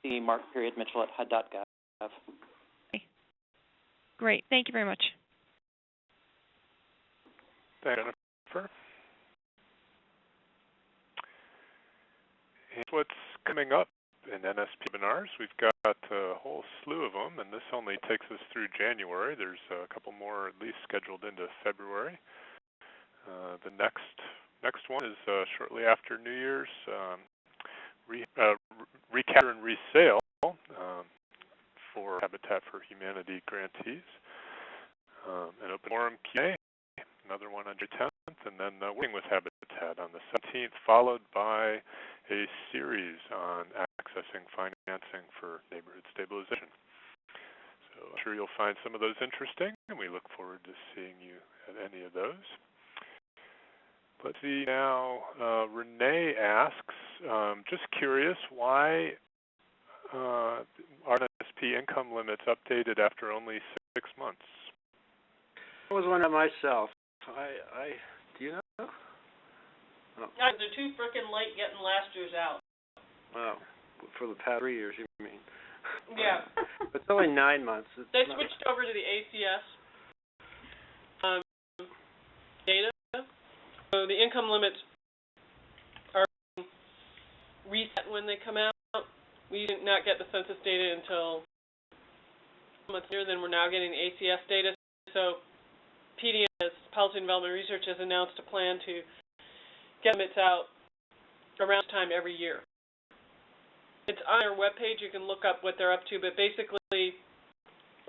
see Mark.Mitchell at HUD.gov. Okay. Great. Thank you very much. Thanks, Jennifer. And what's coming up in NSP webinars? We've got a whole slew of them, and this only takes us through January. There's a couple more at least scheduled into February. The next one is shortly after New Year's, recapture and resale for Habitat for Humanity grantees. An open forum Q&A, another one on January 10th, and then working with Habitat on the 17th, followed by a series on accessing financing for neighborhood stabilization. So I'm sure you'll find some of those interesting, and we look forward to seeing you at any of those. Let's see now, Renee asks, just curious, why are NSP income limits updated after only 6 months? I was wondering myself. Do you know? Oh. They're too frickin' late getting last year's out. Wow. For the past 3 years, you mean? Yeah. It's only 9 months. They switched over to the ACS data. So the income limits are reset when they come out. We did not get the census data until months later. Then we're now getting the ACS data. So PDS, Policy and Development Research, has announced a plan to get limits out around this time every year. It's on their webpage. You can look up what they're up to, but basically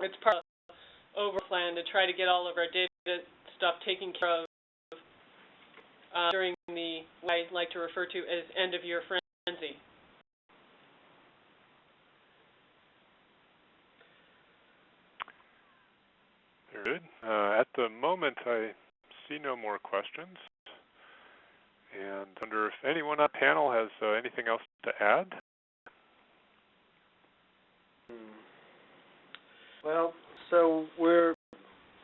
it's part of the overall plan to try to get all of our data stuff taken care of during the, what I like to refer to as end-of-year frenzy. Good. At the moment, I see no more questions. And I wonder if anyone on the panel has anything else to add? Well, so we're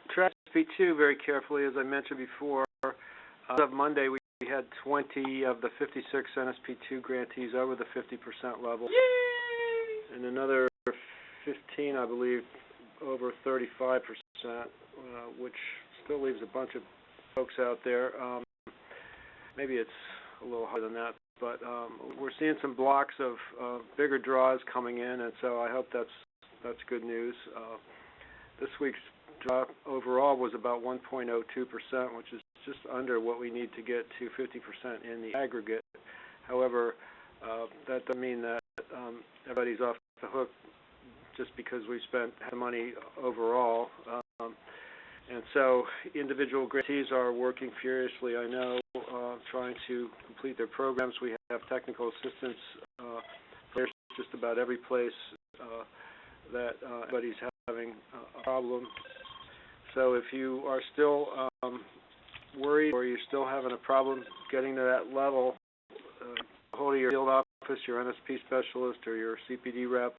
tracking NSP2 very carefully, as I mentioned before. As of Monday, we had 20 of the 56 NSP2 grantees over the 50% level. Yay! And another 15, I believe, over 35%, which still leaves a bunch of folks out there. Maybe it's a little higher than that, but we're seeing some blocks of bigger draws coming in, and so I hope that's good news. This week's draw overall was about 1.02%, which is just under what we need to get to 50% in the aggregate. However, that doesn't mean that everybody's off the hook just because we spent money overall. And so individual grantees are working furiously, I know, trying to complete their programs. We have technical assistance for just about every place that everybody's having a problem. So if you are still worried or you're still having a problem getting to that level, hold of your field office, your NSP specialist, or your CPD rep,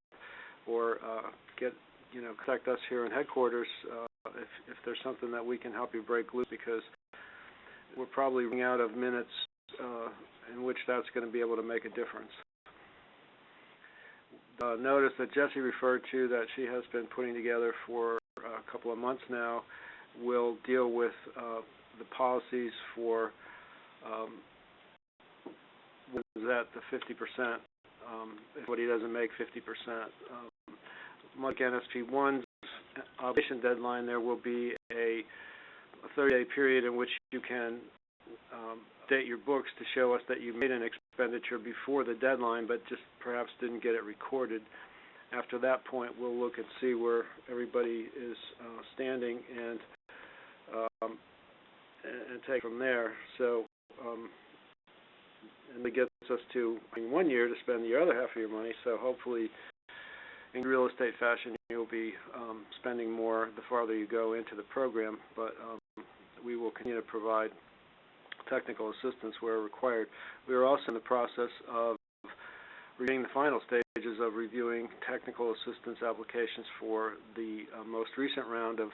or contact us here in headquarters if there's something that we can help you break loose, because we're probably running out of minutes in which that's going to be able to make a difference. The notice that Jessie referred to that she has been putting together for a couple of months now will deal with the policies for that the 50%, if somebody doesn't make 50%. Like NSP1's obligation deadline, there will be a 30-day period in which you can update your books to show us that you made an expenditure before the deadline, but just perhaps didn't get it recorded. After that point, we'll look and see where everybody is standing and take from there. So, and it gets us to in 1 year to spend the other half of your money. So hopefully, in real estate fashion, you'll be spending more the farther you go into the program. But we will continue to provide technical assistance where required. We are also in the process of reviewing the final stages of reviewing technical assistance applications for the most recent round of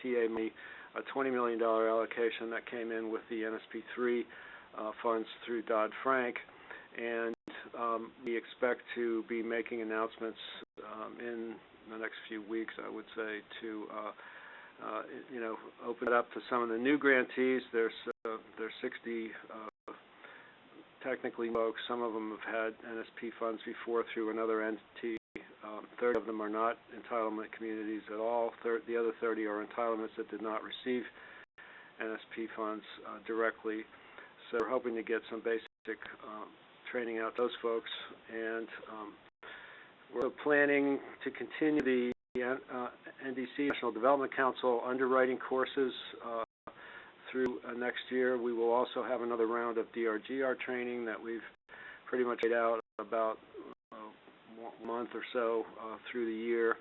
TA money, a $20 million allocation that came in with the NSP3 funds through Dodd-Frank, and we expect to be making announcements in the next few weeks, I would say, to open it up to some of the new grantees. There's 60 technically folks. Some of them have had NSP funds before through another entity. 30 of them are not entitlement communities at all. The other 30 are entitlements that did not receive NSP funds directly. So we're hoping to get some basic training out to those folks, and we're planning to continue the NDC, National Development Council, underwriting courses through next year. We will also have another round of DRGR training that we've pretty much laid out about a month or so through the year.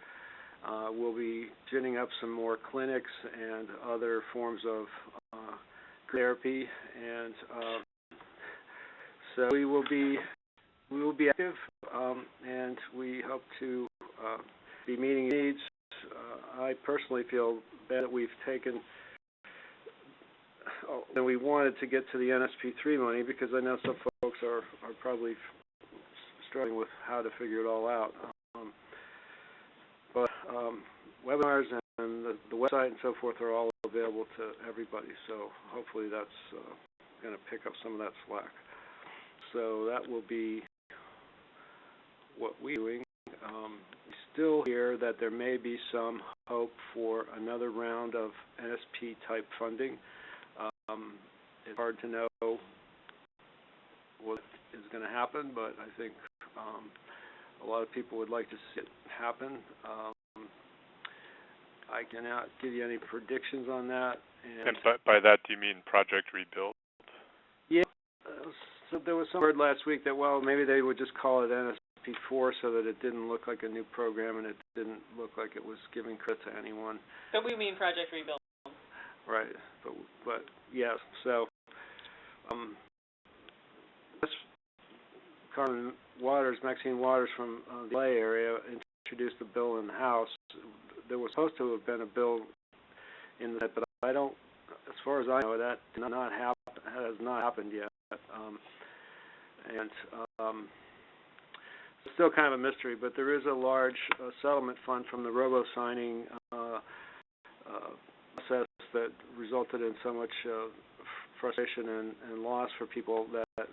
We'll be ginning up some more clinics and other forms of therapy, and so we will be active, and we hope to be meeting needs. I personally feel bad that we've taken than we wanted to get to the NSP3 money, because I know some folks are probably struggling with how to figure it all out. But webinars and the website and so forth are all available to everybody, so hopefully that's going to pick up some of that slack. So that will be what we're doing. Still hear that there may be some hope for another round of NSP-type funding. It's hard to know what is going to happen, but I think a lot of people would like to see it happen. I cannot give you any predictions on that. And by that, do you mean Project Rebuild? Yeah. So there was some word last week that, well, maybe they would just call it NSP4 so that it didn't look like a new program and it didn't look like it was giving credit to anyone. So we mean Project Rebuild. Right, but yes, so this Maxine Waters from the LA area introduced a bill in the House. There was supposed to have been a bill in the Senate, but I don't, as far as I know, that has not happened yet. It's still kind of a mystery, but there is a large settlement fund from the robo-signing process that resulted in so much frustration and loss for people that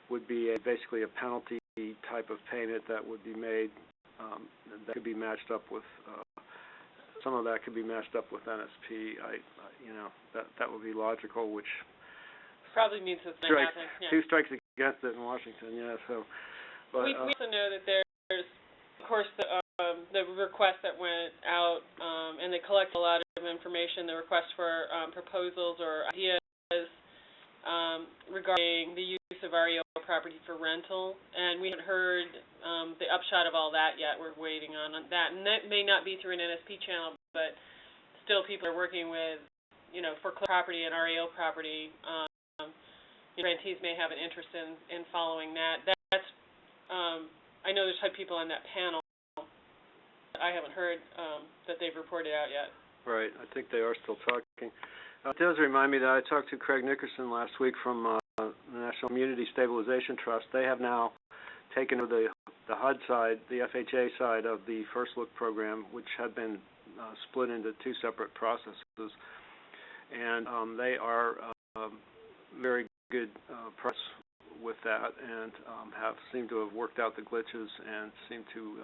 would be basically a penalty type of payment that would be made that could be matched up with some of that could be matched up with NSP. That would be logical, which probably means it's not happening. Yeah. Two strikes against it in Washington. Yeah, so. But, we also know that there's, of course, the request that went out, and they collected a lot of information. The request for proposals or ideas regarding the use of REO property for rental, and we haven't heard the upshot of all that yet. We're waiting on that, and that may not be through an NSP channel, but still people are working with, foreclosed property and REO property. Grantees may have an interest in following that. That's I know there's HUD people on that panel. I haven't heard that they've reported out yet. Right. I think they are still talking. It does remind me that I talked to Craig Nickerson last week from the National Community Stabilization Trust. They have now taken over the HUD side, the FHA side of the First Look program, which had been split into two separate processes. And they are very good press with that, and seem to have worked out the glitches and seem to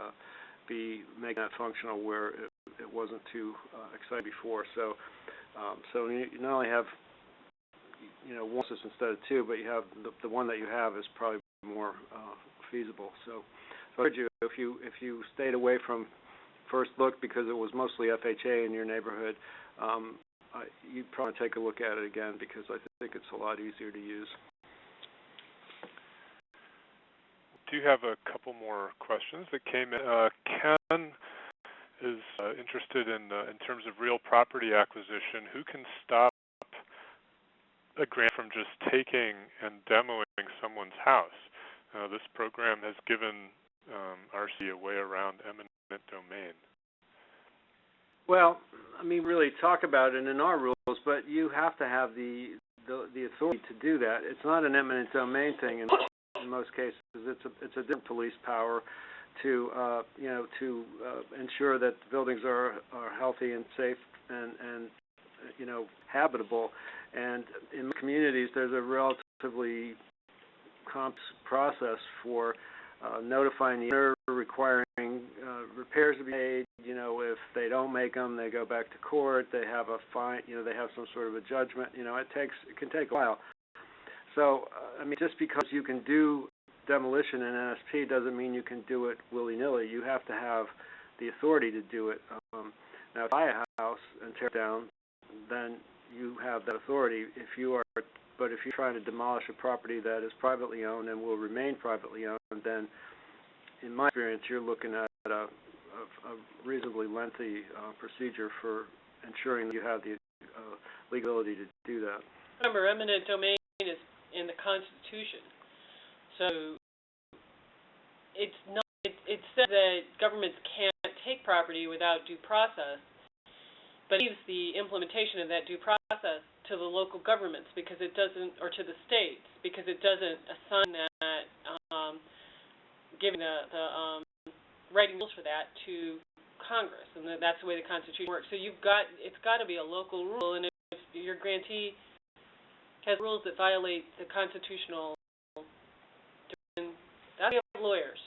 be making that functional where it wasn't too exciting before. So you not only have one system instead of two, but you have the one that you have is probably more feasible. So I urge you, if you stayed away from First Look because it was mostly FHA in your neighborhood, you'd probably take a look at it again, because I think it's a lot easier to use. Do you have a couple more questions that came in? Ken is interested in terms of real property acquisition. Who can stop a grant from just taking and demoing someone's house? This program has given RC a way around eminent domain. Well, really talk about it in our rules, but you have to have the authority to do that. It's not an eminent domain thing in most cases. It's a different police power to ensure that the buildings are healthy and safe and habitable. And in communities, there's a relatively complex process for notifying the owner, requiring repairs to be made. If they don't make them, they go back to court. They have a fine. They have some sort of a judgment. It can take a while. So, just because you can do demolition in NSP doesn't mean you can do it willy-nilly. You have to have the authority to do it. Now, if you buy a house and tear it down, then you have that authority. If you're trying to demolish a property that is privately owned and will remain privately owned, then, in my experience, you're looking at a reasonably lengthy procedure for ensuring that you have the legality to do that. Remember, eminent domain is in the Constitution, so it's not. It says that governments can't take property without due process, but it leaves the implementation of that due process to the local governments, because it doesn't, or to the states, because it doesn't assign that, giving the writing rules for that to Congress, and that's the way the Constitution works. So it's got to be a local rule, and if your grantee has rules that violate the constitutional, then that's the lawyers.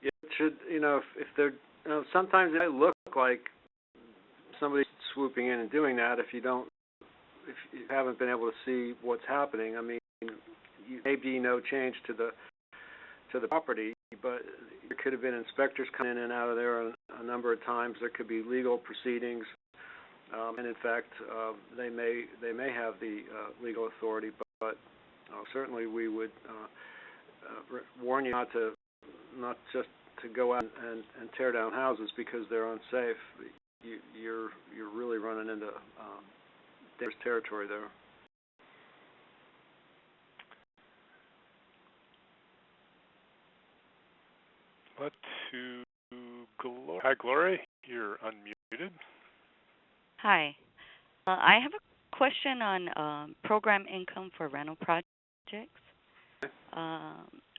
It should, if they're, sometimes it might look like somebody swooping in and doing that if you haven't been able to see what's happening. You may be no change to the property, but there could have been inspectors coming in and out of there a number of times. There could be legal proceedings, and in fact, they may have the legal authority. But certainly, we would warn you not just to go out and tear down houses because they're unsafe. You're really running into dangerous territory there. Let's to Glory. Hi, Glory. You're unmuted. Hi. I have a question on program income for rental projects.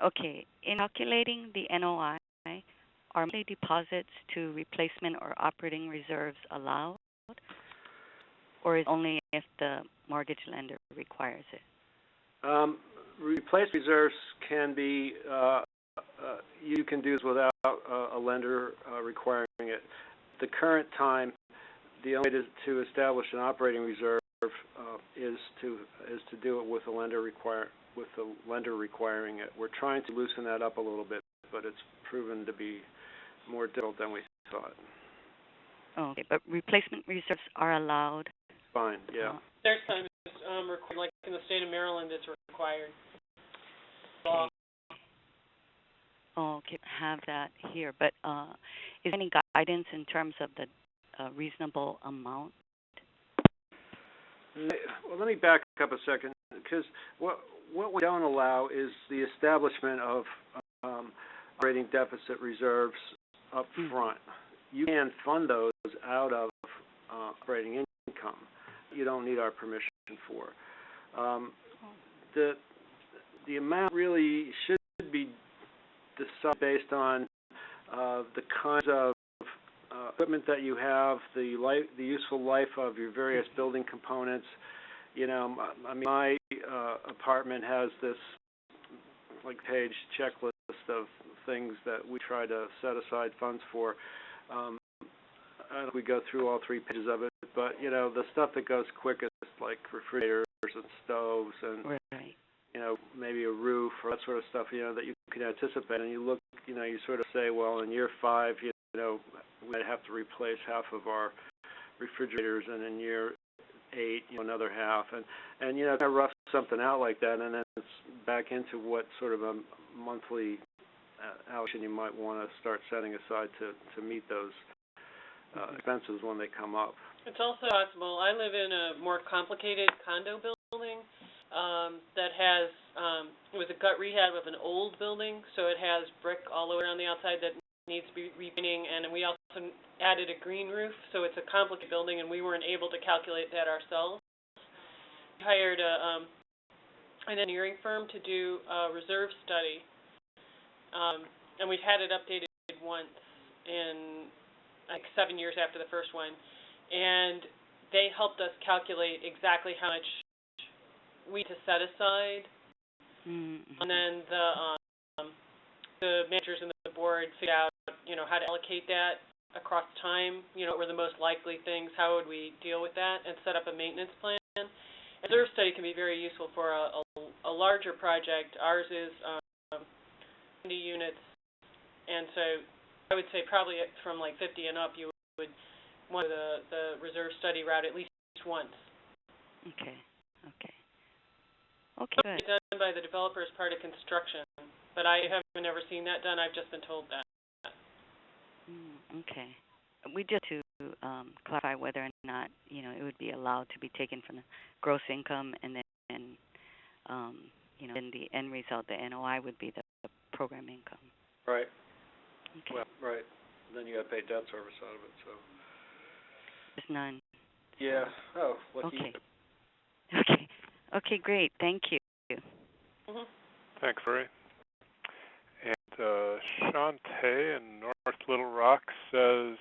Okay. In calculating the NOI, are monthly deposits to replacement or operating reserves allowed, or is it only if the mortgage lender requires it? Replace reserves can be, you can do this without a lender requiring it. At the current time, the only way to establish an operating reserve is to do it with the lender requiring it. We're trying to loosen that up a little bit, but it's proven to be more difficult than we thought. Okay, but replacement reserves are allowed? Fine, yeah. There's times required, like in the state of Maryland, it's required. Okay. Okay, have that here. But is there any guidance in terms of the reasonable amount? Well, let me back up a second, because what we don't allow is the establishment of operating deficit reserves up front. You can fund those out of operating income. You don't need our permission for. The amount really should be decided based on the kinds of equipment that you have, the useful life of your various building components. You know, I mean, my apartment has this page checklist of things that we try to set aside funds for. I don't know if we go through all 3 pages of it, but you know, the stuff that goes quickest, like refrigerators and stoves and you know, maybe a roof or that sort of stuff, you know, that you can anticipate. And you look, you know, you sort of say, well, in year 5, you know, we might have to replace half of our refrigerators, and in year 8, you know, another half, and you know, kind of rough something out like that, and then it's back into what sort of a monthly allocation you might want to start setting aside to meet those expenses when they come up. It's also possible. I live in a more complicated condo building that has it was a gut rehab of an old building, so it has brick all around the outside that needs to be repainting, and we also added a green roof, so it's a complicated building, and we weren't able to calculate that ourselves. We hired an engineering firm to do a reserve study, and we've had it updated once in like 7 years after the first one, and they helped us calculate exactly how much we to set aside, and then the managers and the board figured out, you know, how to allocate that across time, you know, what were the most likely things, how would we deal with that, and set up a maintenance plan. A reserve study can be very useful for a larger project. Ours is 70 units, and so I would say probably from like 50 and up, you would want the reserve study route at least once. Okay, good. It's done by the developer as part of construction, but I haven't ever seen that done. I've just been told that. Okay. We just to clarify whether or not, you know, it would be allowed to be taken from the gross income, and then, you know, then the end result, the NOI, would be the program income. Right. Okay. Well, right. Then you got to pay debt service out of it, so. There's none. Yeah. Oh, lucky. Okay. Okay, great. Thank you. Thanks, Ray. And Shantae in North Little Rock says,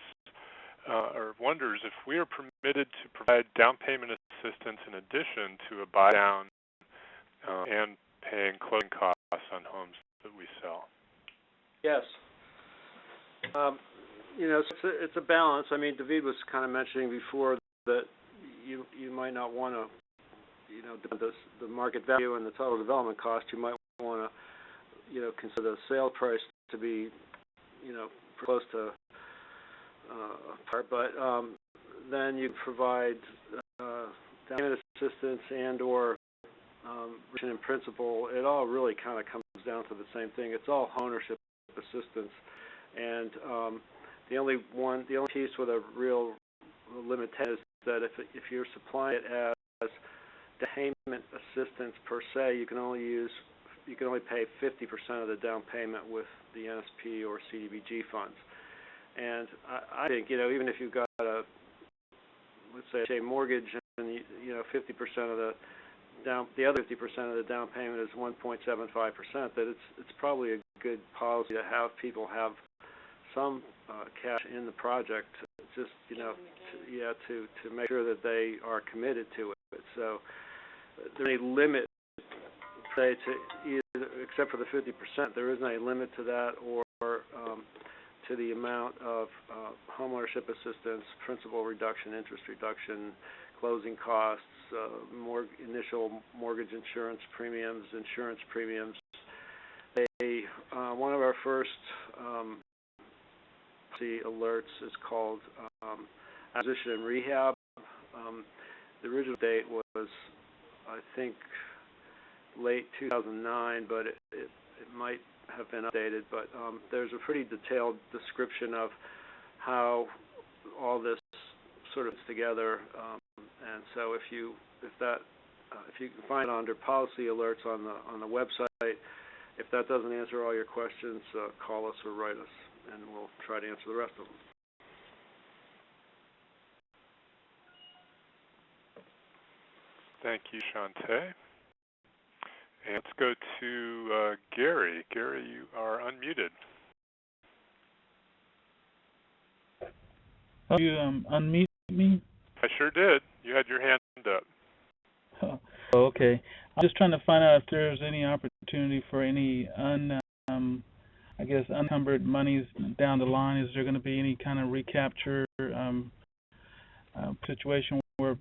or wonders if we are permitted to provide down payment assistance in addition to a buy down and paying closing costs on homes that we sell. Yes. You know, it's a balance. I mean, David was kind of mentioning before that you might not want to, you know, the market value and the total development cost. You might want to, you know, consider the sale price to be, you know, close to par. But then you provide down payment assistance and or reduction in principal. It all really kind of comes down to the same thing. It's all ownership assistance, and the only piece with a real limitation is that if you're supplying it as payment assistance per se, you can only pay 50% of the down payment with the NSP or CDBG funds. And I think, even if you've got let's say a mortgage and 50% of the other 50% of the down payment is 1.75%, that it's probably a good policy to have people have some cash in the project, just to make sure that they are committed to it. So there's a limit, say, to either, except for the 50%, there isn't a limit to that, or to the amount of homeownership assistance, principal reduction, interest reduction, closing costs, initial mortgage insurance premiums. One of our first policy alerts is called acquisition and rehab. The original date was, I think, late 2009, but it might have been updated. But there's a pretty detailed description of how all this sort of is together. And so if you can find it under policy alerts on the website, if that doesn't answer all your questions, call us or write us, and we'll try to answer the rest of them. Thank you, Shantae. And let's go to Gary. Gary, you are unmuted. You unmute me? I sure did. You had your hand up. Oh, okay. I'm just trying to find out if there's any opportunity for any unencumbered monies down the line. Is there going to be any kind of recapture situation where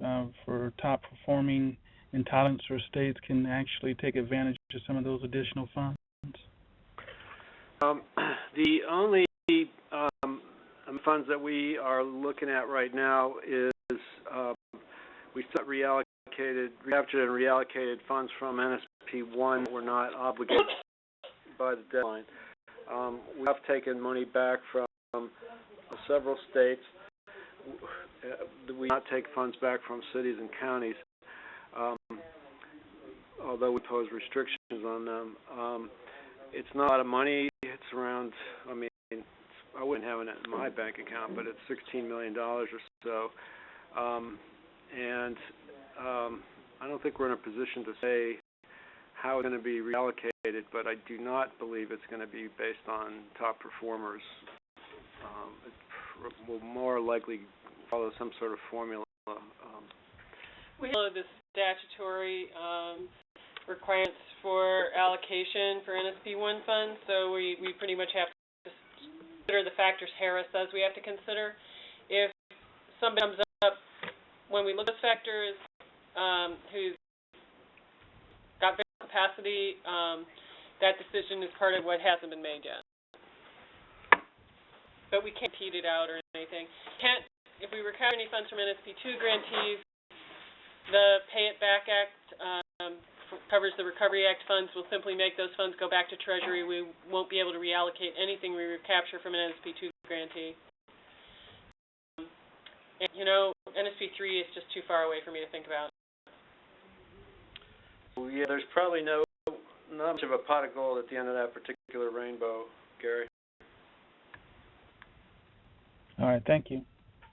for top performing entitlements or states can actually take advantage of some of those additional funds? The only funds that we are looking at right now is we recaptured and reallocated funds from NSP1 that were not obligated by the deadline. We have taken money back from several states. We do not take funds back from cities and counties, although we pose restrictions on them. It's not a lot of money. It's around, I wouldn't have it in my bank account, but it's $16 million or so. I don't think we're in a position to say how it's going to be reallocated, but I do not believe it's going to be based on top performers. It will more likely follow some sort of formula. We follow the statutory requirements for allocation for NSP1 funds, so we pretty much have to consider the factors Harris says we have to consider. If somebody comes up when we look at factors who's got variable capacity, that decision is part of what hasn't been made yet. But we can't repeat it out or anything. If we recover any funds from NSP2 grantees, the Pay It Back Act covers the Recovery Act funds. We'll simply make those funds go back to Treasury. We won't be able to reallocate anything we recapture from an NSP2 grantee. And, NSP3 is just too far away for me to think about. Well, yeah, there's probably not much of a pot of gold at the end of that particular rainbow, Gary. All right, thank you.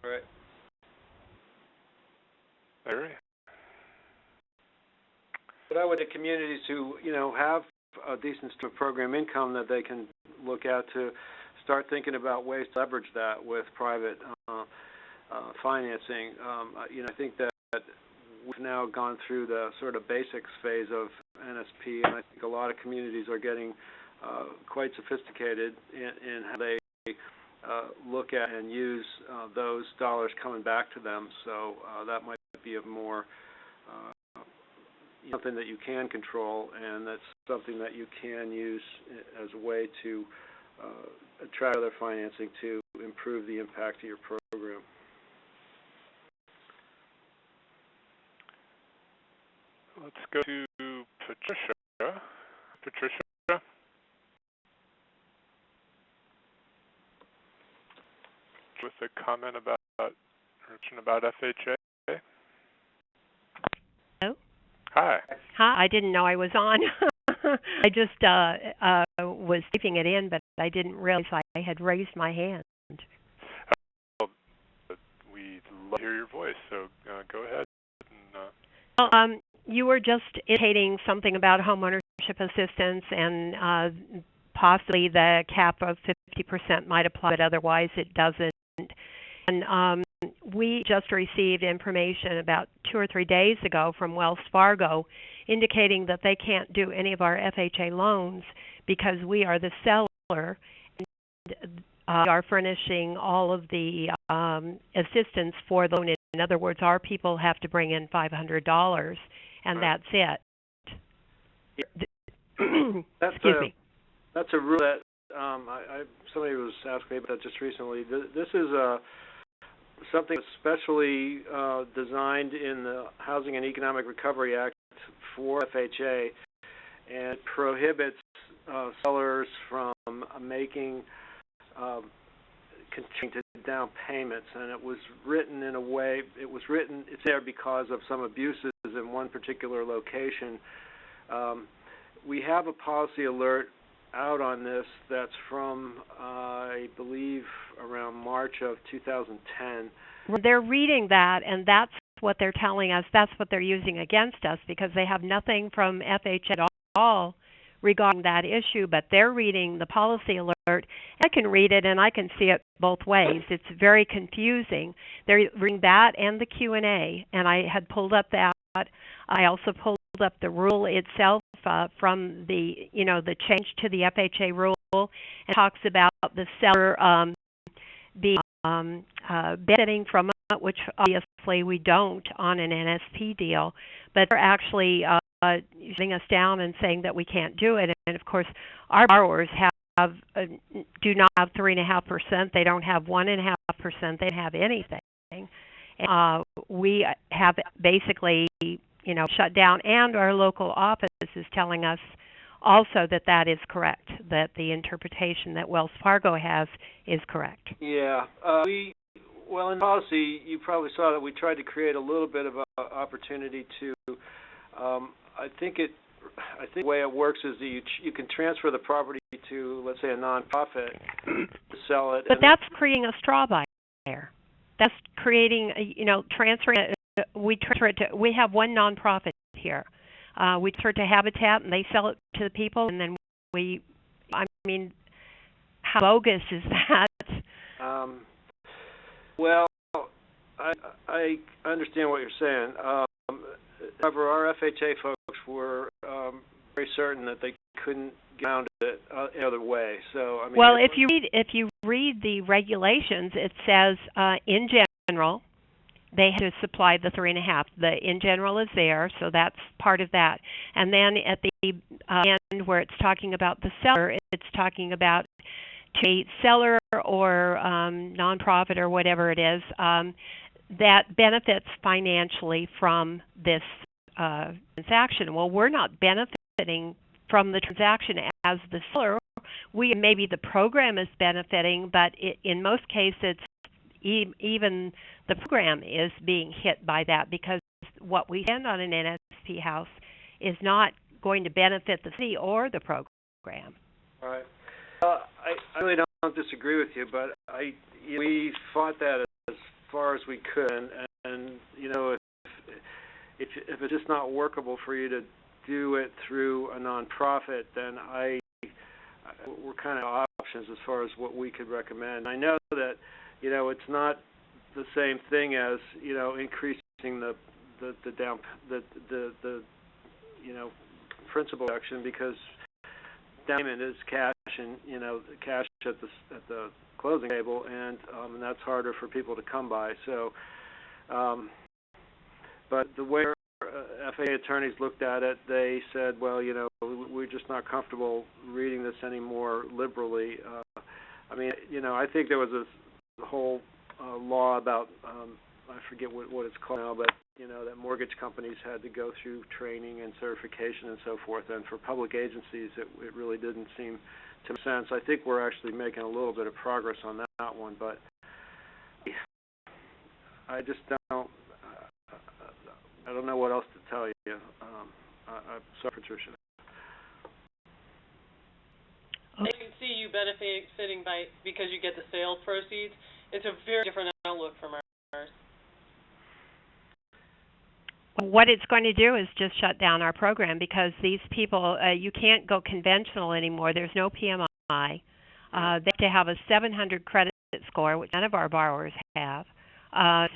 All right. Larry? But I would the communities who, have a decent program income that they can look at to start thinking about ways to leverage that with private financing. I think that we've now gone through the sort of basics phase of NSP, and I think a lot of communities are getting quite sophisticated in how they look at and use those dollars coming back to them. So that might be a more something that you can control, and that's something that you can use as a way to attract other financing to improve the impact of your program. Let's go to Patricia. Patricia, comment about FHA? Hello? Hi. Hi, I didn't know I was on. I just was typing it in, but I didn't realize I had raised my hand. Well, we love to hear your voice, so go ahead. Well, you were just indicating something about homeownership assistance and possibly the cap of 50% might apply, but otherwise it doesn't. And we just received information about 2 or 3 days ago from Wells Fargo indicating that they can't do any of our FHA loans because we are the seller and are furnishing all of the assistance for the loan. In other words, our people have to bring in $500, and right. That's it. Excuse me. That's a rule that somebody was asking me about that just recently. This is something specially designed in the Housing and Economic Recovery Act for FHA, and prohibits sellers from making continuing to down payments. And it was written in a way. It's there because of some abuses in one particular location. We have a policy alert out on this that's from, I believe, around March of 2010. They're reading that, and that's what they're telling us. That's what they're using against us because they have nothing from FHA at all regarding that issue, but they're reading the policy alert. I can read it, and I can see it both ways. It's very confusing. They're reading that and the Q&A, and I had pulled up that. I also pulled up the rule itself from the change to the FHA rule, and talks about the seller being benefiting from it, which obviously we don't on an NSP deal, but they're actually shutting us down and saying that we can't do it. And of course, our borrowers do not have 3.5%. They don't have 1.5%. They don't have anything. We have basically, shut down, and our local office is telling us also that is correct, that the interpretation that Wells Fargo has is correct. Yeah. Well, in policy, you probably saw that we tried to create a little bit of an opportunity to, I think the way it works is that you can transfer the property to, let's say, a nonprofit to sell it. But that's creating a straw buyer. That's creating, transferring it. We transfer it to. We have one nonprofit here. We transfer it to Habitat, and they sell it to the people, and then how bogus is that? Well, I understand what you're saying. However, our FHA folks were very certain that they couldn't get around it any other way. So, well, if you read the regulations, it says in general they have to supply the 3.5. The in general is there, so that's part of that. And then at the end where it's talking about the seller, it's talking about a seller or nonprofit or whatever it is that benefits financially from this transaction. Well, we're not benefiting from the transaction as the seller. Maybe the program is benefiting, but in most cases, even the program is being hit by that because what we spend on an NSP house is not going to benefit the city or the program. All right. I really don't disagree with you, but we fought that as far as we could, and if it's just not workable for you to do it through a nonprofit, then we're kind of options as far as what we could recommend. I know that it's not the same thing as increasing the principal reduction, because down payment is cash and cash at the closing table, and that's harder for people to come by. So, but the way FAA attorneys looked at it, they said, well, we're just not comfortable reading this any more liberally. I think there was a whole law about, I forget what it's called now, but that mortgage companies had to go through training and certification and so forth, and for public agencies it really didn't seem to make sense. I think we're actually making a little bit of progress on that one, but I just don't. I don't know what else to tell you. I'm sorry, Patricia. I can see you benefiting because you get the sales proceeds. It's a very different outlook from ours. What it's going to do is just shut down our program because these people, you can't go conventional anymore. There's no PMI. They have to have a 700 credit score, which none of our borrowers have.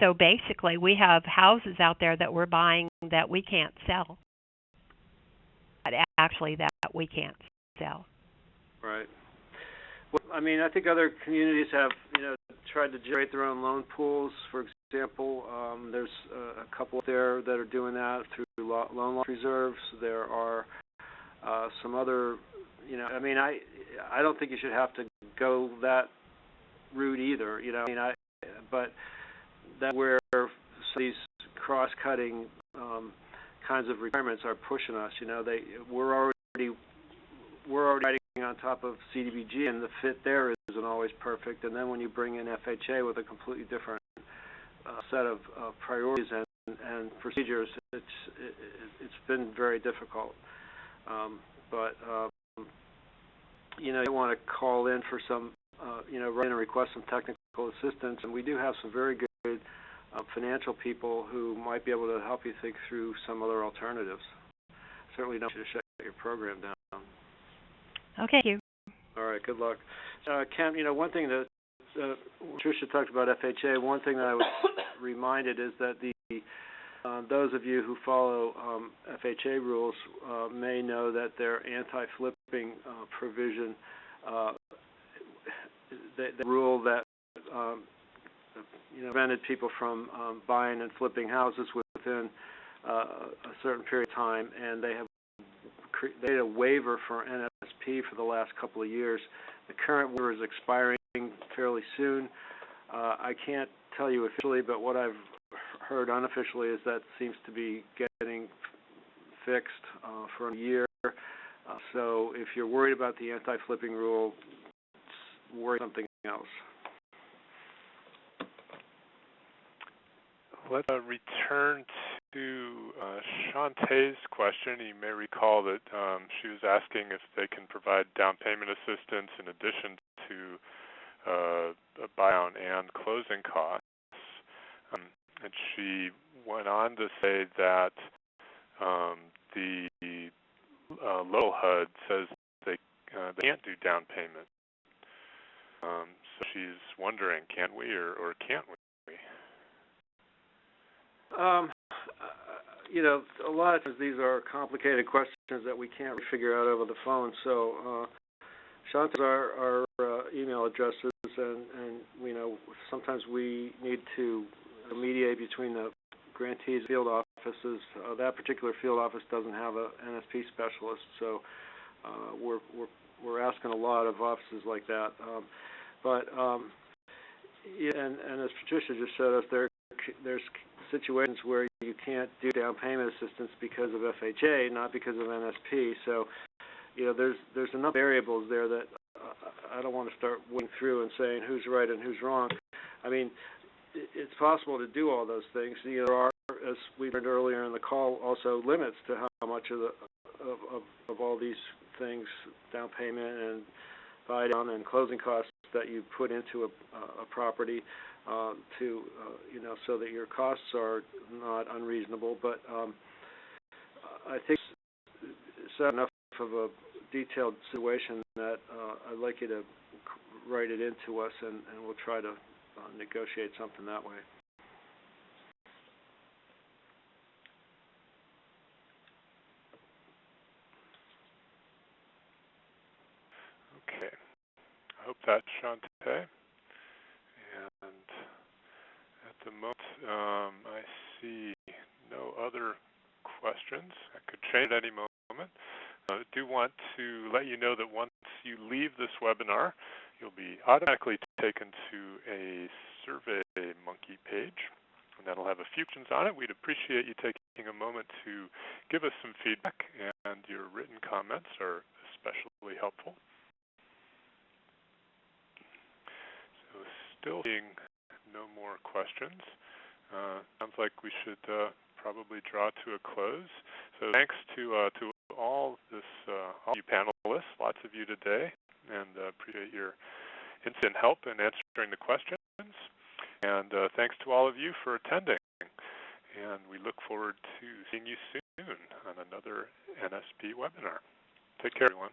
So basically, we have houses out there that we're buying that we can't sell. Actually, that we can't sell. Right. Well, I mean, I think other communities have, tried to generate their own loan pools. For example, there's a couple there that are doing that through loan loss reserves. There are some other, I don't think you should have to go that route either. But that's where these cross-cutting kinds of requirements are pushing us. We're already riding on top of CDBG, and the fit there isn't always perfect. And then when you bring in FHA with a completely different set of priorities and procedures, it's been very difficult. But you want to call in for some, write in and request some technical assistance, and we do have some very good financial people who might be able to help you think through some other alternatives. Certainly don't want you to shut your program down. Okay, thank you. All right, good luck. Ken, one thing that Tricia talked about FHA, one thing that I was reminded is that those of you who follow FHA rules may know that their anti-flipping provision, the rule that prevented people from buying and flipping houses within a certain period of time, and they have created a waiver for NSP for the last couple of years. The current waiver is expiring fairly soon. I can't tell you officially, but what I've heard unofficially is that seems to be getting fixed for a year. So if you're worried about the anti-flipping rule, worry something else. Let's return to Shantae's question. You may recall that she was asking if they can provide down payment assistance in addition to buyout and closing costs. And she went on to say that the local HUD says they can't do down payment. So she's wondering, can we or can't we? A lot of times these are complicated questions that we can't figure out over the phone. So Shanta's our email addresses, and sometimes we need to mediate between the grantees' field offices. That particular field office doesn't have a NSP specialist, so we're asking a lot of offices like that. And as Patricia just showed us, there's situations where you can't do down payment assistance because of FHA, not because of NSP. So, there's enough variables there that I don't want to start wading through and saying who's right and who's wrong. I mean, it's possible to do all those things. There are, as we learned earlier in the call, also limits to how much of all these things, down payment and buy down and closing costs, that you put into a property so that your costs are not unreasonable. But I think it's enough of a detailed situation that I'd like you to write it into us, and we'll try to negotiate something that way. Okay. I hope that's Shantae. And at the moment, I see no other questions. I could change at any moment. I do want to let you know that once you leave this webinar, you'll be automatically taken to a SurveyMonkey page, and that'll have a few questions on it. We'd appreciate you taking a moment to give us some feedback, and your written comments are especially helpful. So still seeing no more questions. Sounds like we should probably draw to a close. So thanks to all you panelists, lots of you today, and appreciate your instant help in answering the questions. And thanks to all of you for attending. And we look forward to seeing you soon on another NSP webinar. Take care, everyone.